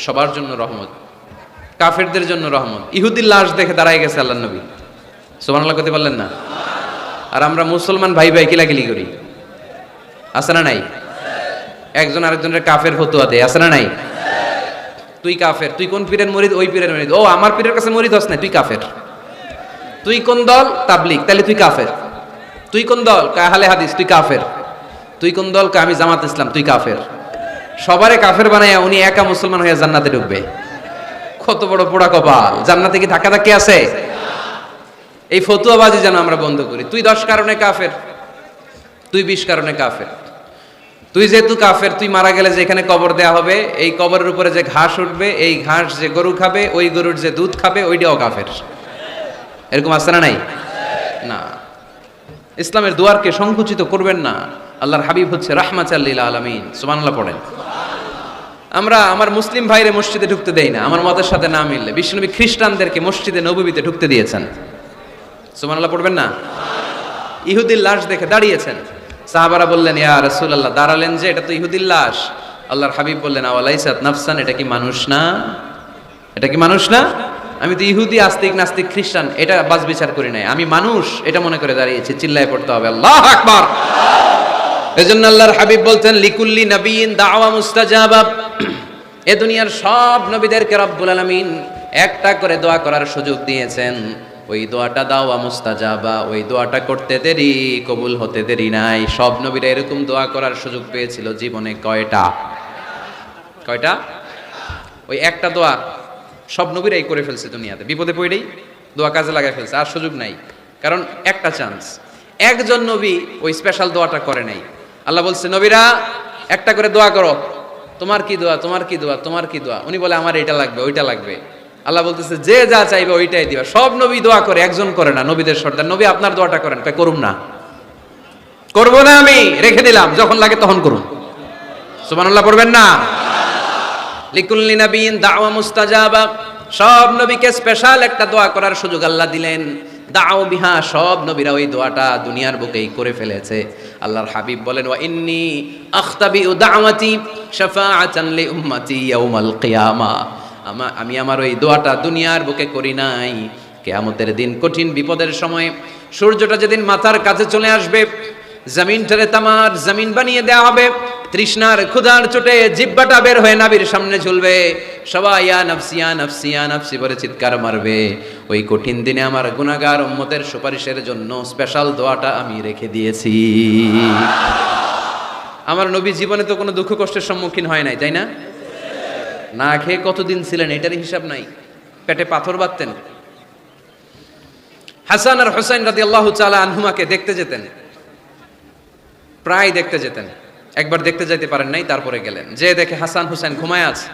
সবার জন্য রহমত, কাফেরদের জন্য রহমত। ইহুদির লাশ দেখে দাঁড়ায় গেছে আল্লাহর নবী, সুবহানাল্লাহ করতে পারলেন না। আর আমরা মুসলমান ভাই ভাই কিলাকিলি করি, আছে না নাই? একজন আরেকজনের কাফের ফতোয়া দেয়, আছে না নাই? তুই কাফের, তুই কোন পীরের মুরিদ? ওই পীরের মুরিদ। ও আমার পীরের কাছে মুরিদ হস না, তুই কাফের। তুই কোন দল? তাবলীগ, তাহলে তুই কাফের। তুই কোন দল? আহলে হাদিস, তুই কাফের। তুই কোন দল? আমি জামাত ইসলাম, তুই কাফের। সবারে কাফের বানাইয়া উনি একা মুসলমান হয়ে জান্নাতে ঢুকবে। কত বড় পোড়া কপাল! জান্নাতে কি ধাক্কা ধাক্কি আছে? এই ফতুয়াবাজি যেন আমরা বন্ধ করি। তুই 10 কারণে কাফের, তুই 20 কারণে কাফের। তুই যেহেতু কাফের, তুই মারা গেলে যে এখানে কবর দেয়া হবে, এই কবরের উপরে যে ঘাস উঠবে, এই ঘাস যে গরু খাবে, ওই গরুর যে দুধ খাবে, ওইটাও কাফের। এরকম আছে না নাই? না। ইসলামের দুয়ারকে সংকুচিত করবেন না। আল্লাহর হাবিব হচ্ছে রাহমাতাল লিল আলামিন। সুবহানাল্লাহ পড়েন। আমরা আমার মুসলিম ভাইরে মসজিদে ঢুকতে দেই না, আমার মতের সাথে না মিললে। বিশ্বনবী খ্রিস্টানদেরকে মসজিদে নববীতে ঢুকতে দিয়েছেন। সুবহানাল্লাহ পড়বেন না? ইহুদির লাশ দেখে দাঁড়িয়েছেন। সাহাবারা বললেন, ইয়া রাসূলুল্লাহ, দাঁড়ালেন যে, এটা তো ইহুদির লাশ। আল্লাহর হাবিব বললেন, আওয়ালাইসাত নাফসান, এটা কি মানুষ না? এটা কি মানুষ না? আমি তো ইহুদি, আস্তিক, নাস্তিক, খ্রিস্টান এটা বাস বিচার করি নাই, আমি মানুষ এটা মনে করে দাঁড়িয়েছি। চিল্লায় পড়তে হবে আল্লাহু আকবার। এজন্য আল্লাহর হাবিব বলতেন, লিকুল্লি নবিয়্যিন দাওয়া মুস্তাজাবা। এ দুনিয়ার সব নবীদেরকে রব্বুল আলামিন একটা করে দোয়া করার সুযোগ দিয়েছেন। ওই দোয়াটা দাওয়া মুস্তাজাবা, ওই দোয়াটা করতে দেরি, কবুল হতে দেরি নাই। সব নবীরা এরকম দোয়া করার সুযোগ পেয়েছিল জীবনে। কয়টা? কয়টা? ওই একটা দোয়া সব নবীরাই করে ফেলছে দুনিয়াতে। বিপদে পড়েই দোয়া কাজে লাগাই ফেলছে, আর সুযোগ নাই। কারণ একটা চান্স। একজন নবী ওই স্পেশাল দোয়াটা করে নাই। আল্লাহ বলছে, নবীরা একটা করে দোয়া করো। তোমার কি দোয়া? তোমার কি দোয়া? তোমার কি দোয়া? উনি বলে, আমার এটা লাগবে, ওইটা লাগবে। আল্লাহ বলতেছে, যে যা চাইবে ওইটাই দিবা। সব নবী দোয়া করে, একজন করে না। নবীদের সর্দার নবী, আপনার দোয়াটা করেন। কই করুম না, করবো না, আমি রেখে দিলাম, যখন লাগে তখন করুন। সুবহানাল্লাহ পড়বেন না? লিকুল্লি নবিয়্যিন দাওয়া মুস্তাজাবা। সব নবীকে স্পেশাল একটা দোয়া করার সুযোগ আল্লাহ দিলেন। দাও বিহা, সব নবীরা ওই দোয়াটা দুনিয়ার বুকেই করে ফেলেছে। আল্লাহর হাবিব বলেন, ওয়া ইন্নী আখতাবিউ দাওয়াতি শাফাআতান লি উম্মতি ইয়াউমাল কিয়ামা। আমি আমার ওই দোয়াটা দুনিয়ার বুকে করি নাই, কিয়ামতের দিন কঠিন বিপদের সময়, সূর্যটা যেদিন মাথার কাছে চলে আসবে, জমিনটারে তামার জমিন বানিয়ে দেওয়া হবে, তৃষ্ণার ক্ষুধার চোটে জিহ্বাটা বের হয়ে নাবির সামনে ঝুলবে, সবাই ইয়া নাফসি ইয়া নাফসি ইয়া নাফসি বলে চিৎকার মারবে। ওই কঠিন দিনে আমার গুনাহগার উম্মতের সুপারিশের জন্য স্পেশাল দোয়াটা আমি রেখে দিয়েছি। আমার নবী জীবনে তো কোনো দুঃখ কষ্টের সম্মুখীন হয় নাই, তাই না? না খেয়ে কতদিন ছিলেন এটার হিসাব নাই, পেটে পাথর বাঁধতেন। হাসান আর হুসাইন রাদিয়াল্লাহু তাআলা আনহুমাকে দেখতে যেতেন, প্রায় দেখতে যেতেন। একবার দেখতে যাইতে পারেন নাই, তারপরে গেলেন, যে দেখে হাসান হুসাইন ঘুমায় আছে।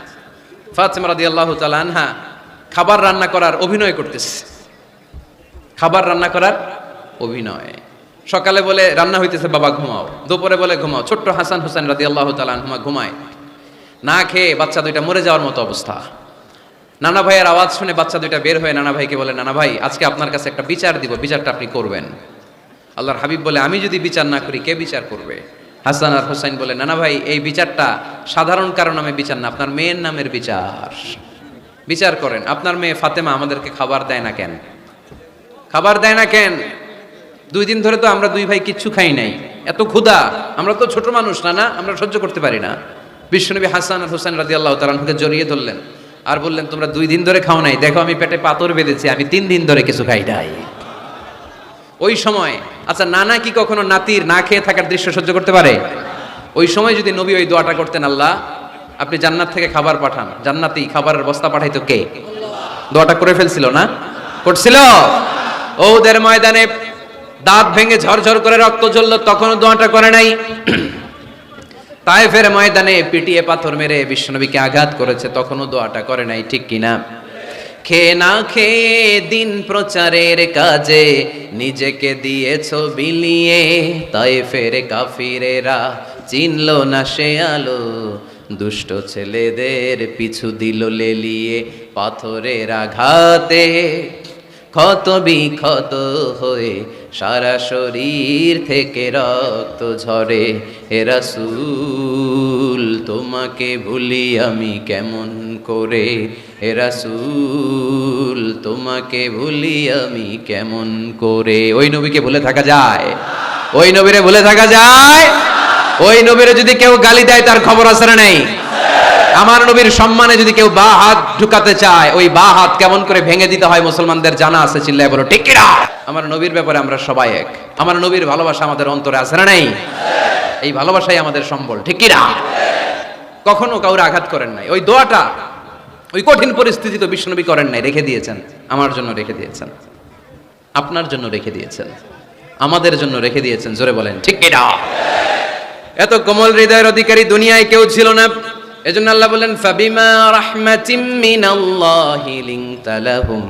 ফাতিমা রাদিয়াল্লাহু তাআলা আনহা খাবার রান্না করার অভিনয় করতেছে, খাবার রান্না করার অভিনয়। সকালে বলে রান্না হইতেছে, বাবা ঘুমাও। দুপুরে বলে ঘুমাও। ছোট্ট হাসান হুসাইন রাদিয়াল্লাহু তাআলা আনহুমা ঘুমায়, না খেয়ে বাচ্চা দুইটা মরে যাওয়ার মতো অবস্থা। নানা ভাইয়ের আওয়াজ শুনে বাচ্চা দুইটা বের হয়ে নানা ভাইকে বলে, নানা ভাই আজকে আপনার কাছে একটা বিচার দিব, বিচারটা আপনি করবেন। আল্লাহর হাবিব বলে, আমি যদি বিচার না করি কে বিচার করবে? হাসান আর হুসাইন বলে, নানা ভাই এই বিচারটা সাধারণ কারো নামে বিচার না, আপনার মেয়ের নামের বিচার। বিচার করেন, আপনার মেয়ে ফাতেমা আমাদেরকে খাবার দেয় না কেন? খাবার দেয় না কেন? 2 দিন ধরে তো আমরা 2 ভাই কিচ্ছু খাই নাই, এত ক্ষুধা, আমরা তো ছোট মানুষ না, আমরা সহ্য করতে পারি না। বিশ্বনবী হাসান আর হুসাইন রাদিয়াল্লাহু তাআলা আনহুকে জড়িয়ে ধরলেন আর বললেন, তোমরা 2 দিন ধরে খাও নাই, দেখো আমি পেটে পাথর বেঁধেছি, আমি 3 দিন ধরে কিছু খাই নাই। ওই সময় আচ্ছা নানা কি কখনো নাতির না খেয়ে থাকার দৃশ্য সহ্য করতে পারে? ওই সময় যদি নবী ওই দোয়াটা করতেন, আল্লাহ আপনি জান্নাত থেকে খাবার পাঠান, জান্নাতি খাবারের বস্তা পাঠাইতো কে? দোয়াটা করে ফেলছিল না? করছিল? ওদের ময়দানে দাঁত ভেঙে ঝরঝর করে রক্ত ঝরল, তখনও দোয়াটা করে নাই। তায়েফের ময়দানে পিটিয়ে পাথর মেরে বিশ্বনবীকে আঘাত করেছে, তখনও দোয়াটা করে নাই, ঠিক কিনা? খেয়ে না খেয়ে দিন প্রচারের কাজে নিজেকে দিয়েছো বিলিয়ে, তায়েফের কাফিরেরা চিনল না সে আলো, দুষ্ট ছেলেদের পিছু দিল লেলিয়ে, পাথরের আঘাতে ক্ষত বিক্ষত হয়ে সারা শরীর থেকে রক্ত ঝরে। হে রাসূল তোমাকে ভুলি আমি কেমন করে, হে রাসূল তোমাকে ভুলি আমি কেমন করে। ওই নবীকে ভুলে থাকা যায়? ওই নবীরে ভুলে থাকা যায়? ওই নবীরে যদি কেউ গালি দেয় তার খবর আছে না নেই? আমার নবীর সম্মানে যদি কেউ বা হাত ঢুকাতে চায়, ওই বা হাত কেমন করে ভেঙে দিতে হয় মুসলমানদের জানা আছে, চিল্লায় বলো ঠিক কিনা? আমার নবীর ব্যাপারে আমরা সবাই এক। আমার নবীর ভালোবাসা আমাদের অন্তরে আছে না নেই? এই ভালোবাসাই আমাদের সম্বল, ঠিক কিনা? কখনো কাউরে আঘাত করেন নাই। ওই দোয়াটা ওই কঠিন পরিস্থিতি তো বিশ্বনবী করেন নাই, রেখে দিয়েছেন। আমার জন্য রেখে দিয়েছেন, আপনার জন্য রেখে দিয়েছেন, আমাদের জন্য রেখে দিয়েছেন। জোরে বলেন ঠিক কিনা? এত কোমল হৃদয়ের অধিকারী দুনিয়ায় কেউ ছিল না। এজন্য আল্লাহ বলেন, ফাবিমা রাহমাতিম মিনাল্লাহি লিনতা লাহুম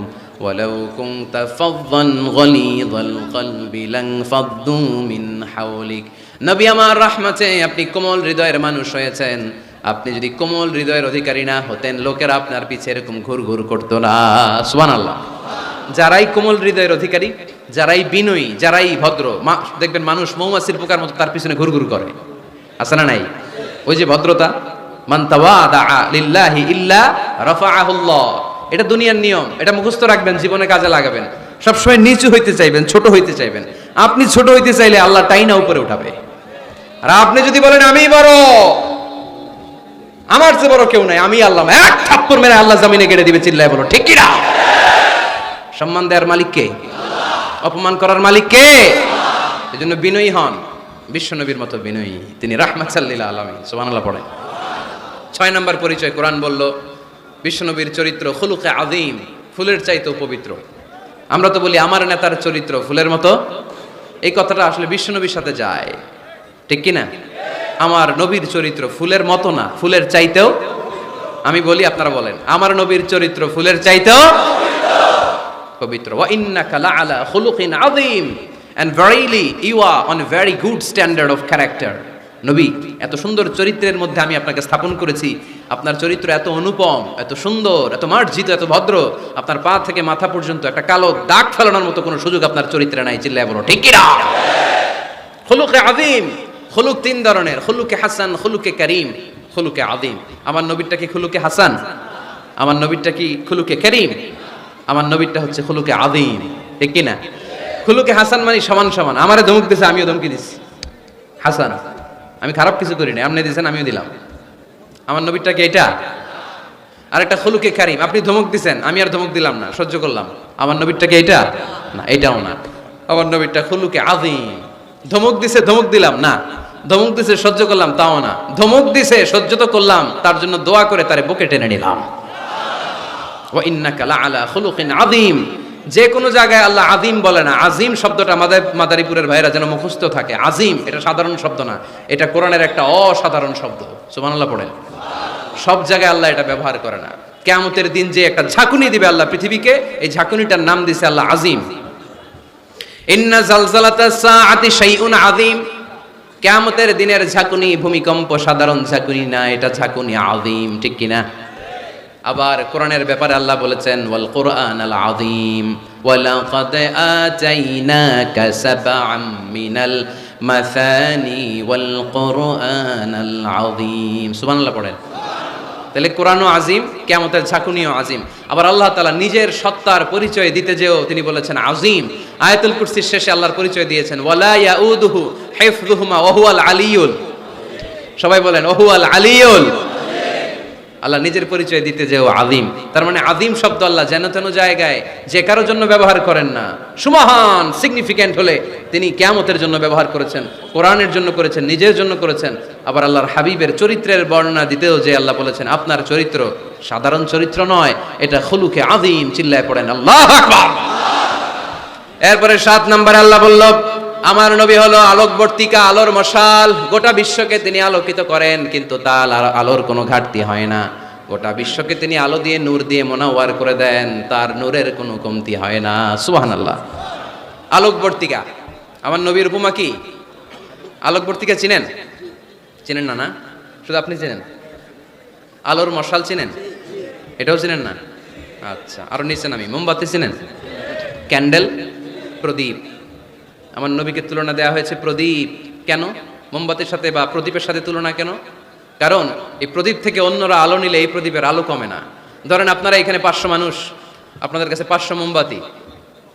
ওয়ালাউ কুনতা ফাযযান গলিযাল কলবি লানফাদ্দু মিন হাওলিক। নবী আমার রহমতে আপনি কোমল হৃদয়ের মানুষ হয়েছেন। আপনি যদি কোমল হৃদয়ের অধিকারী না হতেন, লোকেরা আপনার পিছে এরকম ঘুরঘুর করতো না। সুবহানাল্লাহ। যারাই কোমল হৃদয়ের অধিকারী, যারাই বিনয়ী, যারাই ভদ্র, দেখবেন মানুষ মৌমাছির পোকার মতো তার পিছনে ঘুরঘুর করে, আছে না নাই? ওই যে ভদ্রতা, মান তাওয়াদা লিল্লাহি ইল্লা রাফাআহুল্লাহ, এটা দুনিয়ার নিয়ম। এটা মুখস্থ রাখবেন, জীবনে কাজে লাগাবেন। সবসময় নিচু হইতে চাইবেন, ছোট হইতে চাইবেন। আপনি ছোট হইতে চাইলে আল্লাহ টাইনা উপরে উঠাবে। আর আপনি যদি বলেন আমি বড়, আমার চেয়ে বড় কেউ নাই, আমি আল্লাহ, এক থাপ্পড় মেরে আল্লাহ জমিনে গেড়ে দিবে, চিল্লায় বলো ঠিক কি না? সম্মান দেওয়ার মালিক কে? অপমান করার মালিক কে? এজন্য বিনয়ী হন, বিশ্বনবীর মতো বিনয়ী। তিনি রাহমাতাল লিল আলামিন। সুবহানাল্লাহ পড়েন। 6 নম্বর পরিচয় কোরআন বলল, বিশ্বনবীর চরিত্র খুলুকে আযীম, ফুলের চাইতেও পবিত্র। আমরা তো বলি আমার নেতার চরিত্র ফুলের মতো, এই কথাটা আসলে বিশ্বনবীর সাথে যায়, ঠিক কি না? আমার নবীর চরিত্র ফুলের মতো না, ফুলের চাইতেও। আমি বলি, আপনারা বলেন, আমার নবীর চরিত্র ফুলের চাইতেও পবিত্র। ওয়া ইন্নাকা লাআলা খুলুকিন আযীম, and verily you are on a very good standard of character. নবী, এত সুন্দর চরিত্রের মধ্যে আমি আপনাকে স্থাপন করেছি। আপনার চরিত্র এত অনুপম, এত সুন্দর, এত মার্জিত, এত ভদ্র, আপনার পা থেকে মাথা পর্যন্ত একটা কালো দাগ ফেলানোর মতো কোনো সুযোগ আপনার চরিত্রে নাই, চিল্লায় বলো ঠিক কি না? খুলুকে আযীম। খুলুক 3 ধরনের, খুলুকে হাসান, খুলুকে কারীম, খুলুকে আযীম। আমার নবীরটা কি খুলুকে হাসান? আমার নবীরটা কি খুলুকে কারীম? আমার নবীরটা হচ্ছে খুলুকে আযীম, ঠিক কি না? খুলুকে হাসান মানে সমান সমান, আমারে ধমক দিছে আমিও ধমকি দিছি, হাসান। আমি খারাপ কিছু করি না, আপনি দিয়েছেন আমিও দিলাম। আমার নবীটা কি এটা? আর একটা খুলুকে কারিম, আপনি ধমক দিছেন আমি আর ধমক দিলাম না, সহ্য করলাম। আমার নবীটা কি এটা? না, এটাও না। আমার নবীটা খুলুকে আযীম, ধমক দিছে ধমক দিলাম না, ধমক দিছে সহ্য করলাম তাও না, ধমক দিছে সহ্য তো করলাম, তার জন্য দোয়া করে তারে বুকে টেনে নিলাম। ওয়া ইন্নাকা লাআলা খুলুকিন আযীম। যে কোনো জায়গায় আল্লাহ আযীম বলে না, আযীম শব্দটা আমাদের মাদারীপুরের ভাইরা যেন মুখস্থ থাকে। আযীম এটা সাধারণ শব্দ না, এটা কোরআনের একটা অসাধারণ শব্দ। সুবহানাল্লাহ পড়েন। সব জায়গায় আল্লাহ এটা ব্যবহার করে না। কিয়ামতের দিন যে একটা ঝাঁকুনি দিবে আল্লাহ পৃথিবীকে, এই ঝাঁকুনিটার নাম দিয়েছে আল্লাহ আযীম। ইন্না জালজালাতাস সাআতি শাইউন আযীম। কিয়ামতের দিনের ঝাঁকুনি ভূমিকম্প সাধারণ ঝাঁকুনি না, এটা ঝাঁকুনি আযীম, ঠিক কি না? আবার কোরআনের ব্যাপারে আল্লাহ বলেছেন ওয়াল কুরআনাল আযীম ওয়া লাকাদ আতাইনাকা সাবআম মিনাল মাসানি ওয়াল কুরআনাল আযীম। সুবহানাল্লাহ পড়েন। তাহলে কোরআনও আযীম, কিয়ামতের ঝাঁকুনিও আযীম। আবার আল্লাহ তাআলা নিজের সত্তার পরিচয় দিতে যেও তিনি বলেছেন আযীম। আয়াতুল কুরসির শেষে আল্লাহর পরিচয় দিয়েছেন ওয়ালা ইয়াউদুহু হিফযুহুমা ওয়া হুয়াল আলিয়ুল। সবাই বলেন ওয়া হুয়াল আলিয়ুল। আল্লাহ নিজের পরিচয় দিতে যেও আযীম। তার মানে আযীম শব্দ আল্লাহ যেন তেন জায়গায় যে কারোর জন্য ব্যবহার করেন না। সুমহান সিগনিফিক্যান্ট হলে তিনি কিয়ামতের জন্য ব্যবহার করেছেন, কোরআনের জন্য করেছেন, নিজের জন্য করেছেন। আবার আল্লাহর হাবিবের চরিত্রের বর্ণনা দিতেও যে আল্লাহ বলেছেন আপনার চরিত্র সাধারণ চরিত্র নয়, এটা খুলুকে আযীম। চিল্লায় পড়েন আল্লাহু আকবার। এরপরে 7 নম্বরে আল্লাহ বলল আমার নবী হলো আলোকবর্তিকা, আলোর মশাল। গোটা বিশ্বকে তিনি আলোকিত করেন, কিন্তু তার আলোর কোনো ঘাটতি হয় না। গোটা বিশ্বকে তিনি আলো দিয়ে নূর দিয়ে মোনাওয়ার করে দেন, তার নূরের কোনো কমতি হয় না। সুবহানাল্লাহ। আলোকবর্তিকা, আমার নবীর উপমা কি? আলোকবর্তিকা চিনেন? চিনেন না? না, শুধু আপনি চিনেন। আলোর মশাল চিনেন? এটাও চিনেন না? আচ্ছা, আরো নিচে নামি। মোমবাতি চিনেন? ক্যান্ডেল, প্রদীপ। আমার নবীকে তুলনা দেওয়া হয়েছে প্রদীপ। কেন মোমবাতির সাথে বা প্রদীপের সাথে তুলনা কেন? কারণ এই প্রদীপ থেকে অন্যরা আলো নিলে এই প্রদীপের আলো কমে না। ধরেন আপনারা এখানে 500 মানুষ, আপনাদের কাছে 500 মোমবাতি,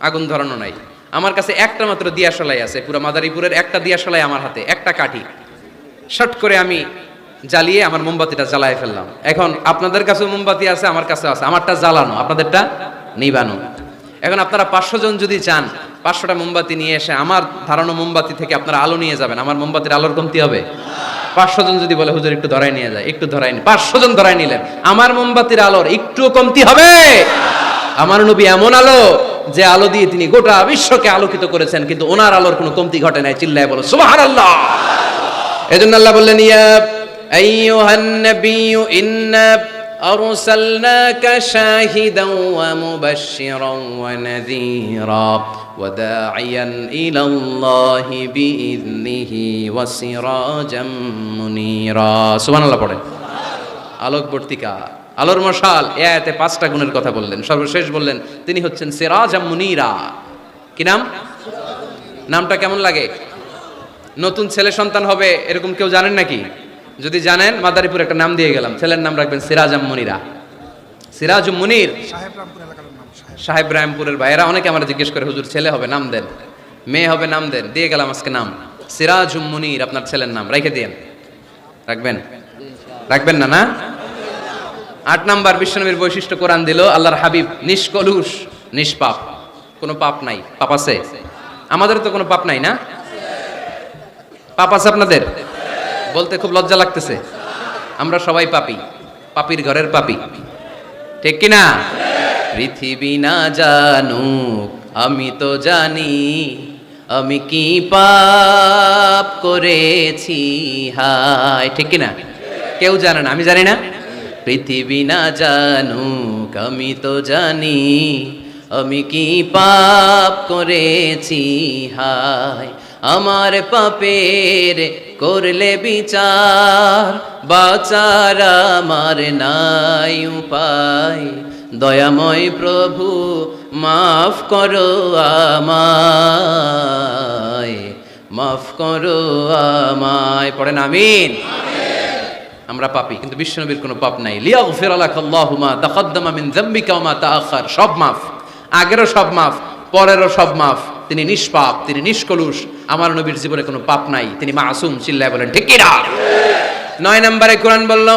আগুন ধরানো নাই। আমার কাছে একটা মাত্র দিয়াশলাই আছে, পুরো মাদারীপুরের একটা দিয়াশলাই আমার হাতে, একটা কাঠি। শট করে আমি জ্বালিয়ে আমার মোমবাতিটা জ্বালায় ফেললাম। এখন আপনাদের কাছেও মোমবাতি আছে, আমার কাছে আছে, আমারটা জ্বালানো, আপনাদেরটা নিবানো। এখন আপনারা 500 জন যদি চান 500টা মোমবাতি নিয়ে এসে আমার ধারণা মোমবাতি থেকে আপনারা আলো নিয়ে যাবেন, আমার মোমবাতির আলোর কমতি হবে? 500 জন যদি বলে হুজুর একটু ধরাই নিয়ে যায়, একটু ধরাই নি, 500 জন ধরাই নিলেন, আমার মোমবাতির আলোর একটু কমতি হবে? আমার নবী এমন আলো যে আলো দিয়ে তিনি গোটা বিশ্বকে আলোকিত করেছেন, কিন্তু ওনার আলোর কোনো কমতি ঘটে নাই। চিল্লায় বলো সুবহানাল্লাহ। এজন্য আল্লাহ বললেন ইয়া আইয়ুহান নাবিয়্যু ইন্না أرسلناك شاهدا ومبشرا ونذيرا وداعيا إلى الله بإذنه وسراجا منيرا। সুবহান আল্লাহ পড়েন। আলোকবর্তিকা, আলোর মশাল। এই আয়াতে 5টা গুণের কথা বললেন, সর্বশেষ বললেন তিনি হচ্ছেন সিরাজাম মুনীরা। কি নাম? নামটা কেমন লাগে? নতুন ছেলে সন্তান হবে এরকম কেউ জানেন নাকি? যদি জানেন মাদারীপুর একটা নাম দিয়ে গেলাম, ছেলের নাম রাখবেন সিরাজাম মুনীরা। সিরাজুম মুনীর। সাহেব রামপুরের ভাইয়েরা অনেকে আমরা জিজ্ঞেস করে হুজুর ছেলে হবে নাম দেন, মেয়ে হবে নাম দেন, দিয়ে গেলাম আজকে নাম সিরাজুম মুনীর। আপনার ছেলের নাম রেখে দিন। রাখবেন? রাখবেন না? না। 8 নাম্বার বিশ্বনবীর বৈশিষ্ট্য কোরআন দিল, আল্লাহর হাবিব নিষ্কলুষ, নিষ্পাপ, কোনো পাপ নাই। পাপ আছে? আমাদের তো কোনো পাপ নাই না? পাপ আছে আপনাদের? বলতে খুব লজ্জা লাগতেছে। আমরা সবাই পাপী, পাপীর ঘরের পাপী, ঠিক কি না? পৃথিবী না জানুক আমি তো জানি, আমি কি পাপ করেছি হায়, ঠিক কি না? কেউ জানে না, আমি জানি না। পৃথিবী না জানুক আমি তো জানি, আমি কি পাপ করেছি হায়। আমার পাপের করলে বিচার, বাঁচার আমার নাই উপায়। দয়াময় প্রভু মাফ করো আমায়, মাফ করো আমায়। পড়েন আমিন। আমরা পাপী, কিন্তু বিশ্বনবীর কোনো পাপ নাই। লিয়াগফির লাকাল্লাহু মা তাকদ্দামা মিন যামবিকা ওয়া মা তাআখার। সব মাফ, আগেরও সব মাফ, পরেরও সব মাফ, তিনি নিষ্পাপ, তিনি নিষ্কলুষ। আমার নবীর জীবনে কোনো পাপ নাই, তিনি মাসুম। চিল্লায় বলেন ঠিক কিনা? 9 নম্বরে কোরআন বলল,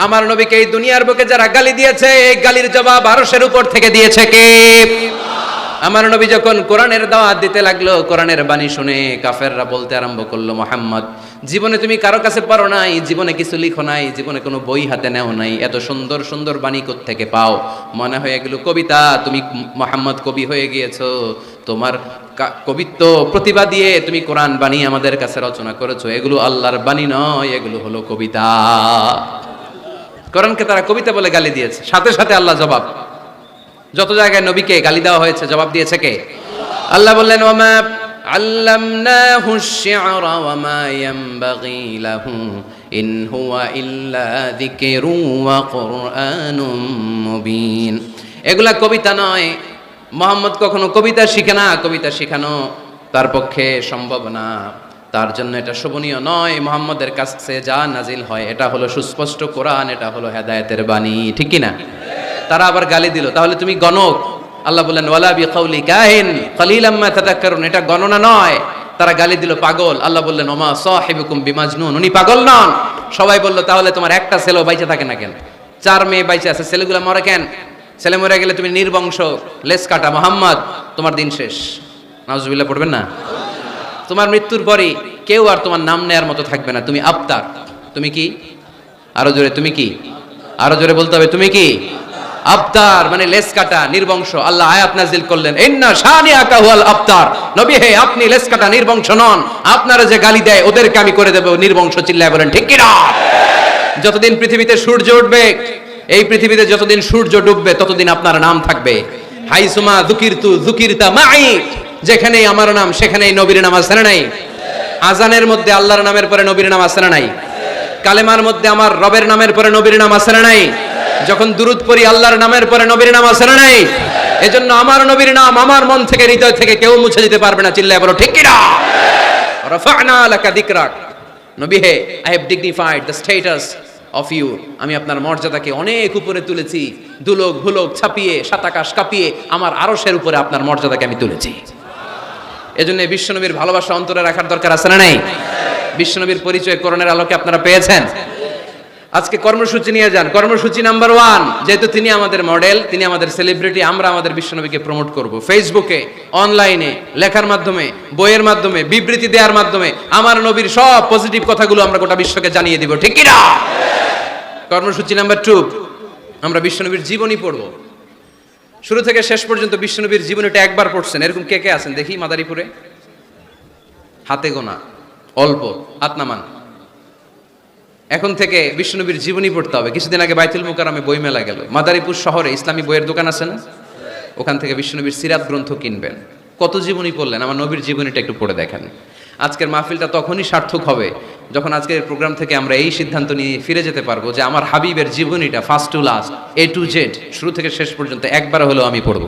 আমার নবীকে এই দুনিয়ার বুকে যারা গালি দিয়েছে, এই গালির জবাব আরশের উপর থেকে দিয়েছে কে? আমার নবী যখন কোরআনের দাওয়াত দিতে লাগলো, কোরআনের বাণী শুনে কাফেররা বলতে আরম্ভ করলো, মুহাম্মদ জীবনে তুমি কারো কাছে পড়ো নাই, জীবনে কিছু লিখো নাই, জীবনে কোনো বই হাতে নেও নাই, এত সুন্দর সুন্দর বাণী কোত্থেকে পাও? মনে হয় এগুলো কবিতা, তুমি মুহাম্মদ কবি হয়ে গিয়েছো, তোমার কবিত্ব প্রতিভা দিয়ে তুমি কোরআন বাণী আমাদের কাছে রচনা করেছো, এগুলো আল্লাহর বাণী নয়, এগুলো হলো কবিতা। কোরআনকে তারা কবিতা বলে গালি দিয়েছে। সাথে সাথে আল্লাহ জবাব, যত জায়গায় নবীকে গালি দেওয়া হয়েছে জবাব দিয়েছে কে? আল্লাহ বললেন, ওয়ামা আল্লামনাহু আশ-শি'রা ওয়ামা ইয়ানবাগী লাহু ইন হুয়া ইল্লা যিকরুন ওয়া কুরআনুম মুবিন। এগুলা কবিতা নয়, মুহাম্মদ কখনো কবিতা শিখে না, কবিতা শেখানো তার পক্ষে সম্ভব না, তার জন্য এটা শোভনীয় নয়। মুহাম্মদের কাছে যা নাজিল হয় এটা হলো সুস্পষ্ট কোরআন, এটা হলো হেদায়েতের বাণী। ঠিক কি না? তারা আবার গালি দিল, তাহলে তুমি গণক। আল্লাহ বললেন, ওয়ালা বিকাউলি কাহিন কালিলাম মা তাযাক্কারুন, এটা গণনা নয়। তারা গালি দিল পাগল। আল্লাহ বললেন, ওমা সাহিবুকুম বিমাজনুন, উনি পাগল নন। সবাই বলল, তাহলে তোমার একটা ছেলেও বাইচে থাকে না কেন? 4 মেয়ে বাইচে আছে, ছেলেগুলো মরে কেন? ছেলে মরে গেলে তুমি নির্বংশ, লেস কাটা। মুহাম্মদ তোমার দিন শেষ। নাউজুবিল্লাহ পড়বেন না? তোমার মৃত্যুর পরই কেউ আর তোমার নাম নেয়ার মতো থাকবে না, তুমি আবতার। তুমি কি? আরো জোরে, তুমি কি? আরো জোরে বলতে হবে, তুমি কি? আবতার মানে লেস কাটা, নির্বংশ। আল্লাহ আয়াত নাজিল করলেন, ইন্না শানিআকা হুয়াল আবতার। নবী হে, আপনি লেস কাটা, নির্বংশ নন। আপনারা যে গালি দেয় ওদেরকে আমি করে দেব নির্বংশ। চিল্লায় বলেন ঠিক কি না? যতদিন পৃথিবীতে সূর্য উঠবে, এই পৃথিবীতে যতদিন সূর্য ডুববে, ততদিন আপনার নাম থাকবে। হাইসুমা যুকিরতু যুকিরতা মাই, যেখানেই আমার নাম সেখানেই নবীর নাম আছে না নাই? আজানের মধ্যে আল্লাহর নামের পরে নবীর নাম আছে না নাই? কালেমার মধ্যে আমার রবের নামের পরে নবীর নাম আছে না নাই? যখন দুরূদ পড়ি আল্লাহর নামের পরে নবীর নাম আছে না নাই? এজন্য আমার নবীর নাম আমার মন থেকে, হৃদয় থেকে কেউ মুছে দিতে পারবে না। চিল্লায় বলো ঠিক কি না? রাফা'না লাকা যিকরাক, নবী হে, I have dignified the status of you, আমি আপনার মর্যাদাকে অনেক উপরে তুলেছি। দুলোক ভুলোক ছাপিয়ে, সাতাকাশ কাঁপিয়ে আমার আরশের উপরে আপনার মর্যাদাকে আমি তুলেছি। এজন্য বিশ্বনবীর ভালোবাসা অন্তরে রাখার দরকার আছে না নাই? বিশ্বনবীর পরিচয় কোরআনের আলোকে আপনারা পেয়েছেন। আজকে কর্মসূচি নিয়ে যান। কর্মসূচি নাম্বার 1, যেহেতু তিনি আমাদের মডেল, তিনি আমাদের সেলিব্রিটি, আমরা আমাদের বিশ্বনবীকে প্রমোট করব ফেসবুকে, অনলাইনে, লেখার মাধ্যমে, বইয়ের মাধ্যমে, বিবৃতি দেওয়ার মাধ্যমে। আমার নবীর সব পজিটিভ কথাগুলো আমরা গোটা বিশ্বকে জানিয়ে দিব। ঠিক কি না? কর্মসূচি নাম্বার 2, আমরা বিশ্বনবীর জীবনী পড়ব। শুরু থেকে শেষ পর্যন্ত বিশ্বনবীর জীবনীটা একবার পড়ছেন এরকম কে কে আছেন দেখি মাদারীপুরে? হাতে গোনা, অল্প, হাত নামান। এখন থেকে বিশ্বনবীর জীবনী পড়তে হবে। কিছুদিন আগে বাইতুল মুকাররমে বই মেলা গেল। মাদারীপুর শহরে ইসলামী বইয়ের দোকান আছে না? ওখান থেকে বিশ্বনবীর সিরাত গ্রন্থ কিনবেন। কত জীবনী পড়লেন, আমার নবীর জীবনীটা একটু পড়ে দেখেন। আজকের মাহফিলটা তখনই সার্থক হবে যখন আজকের প্রোগ্রাম থেকে আমরা এই সিদ্ধান্ত নিয়ে ফিরে যেতে পারবো যে আমার হাবিবের জীবনীটা first to last, A to Z, শুরু থেকে শেষ পর্যন্ত একবার হলেও আমি পড়বো।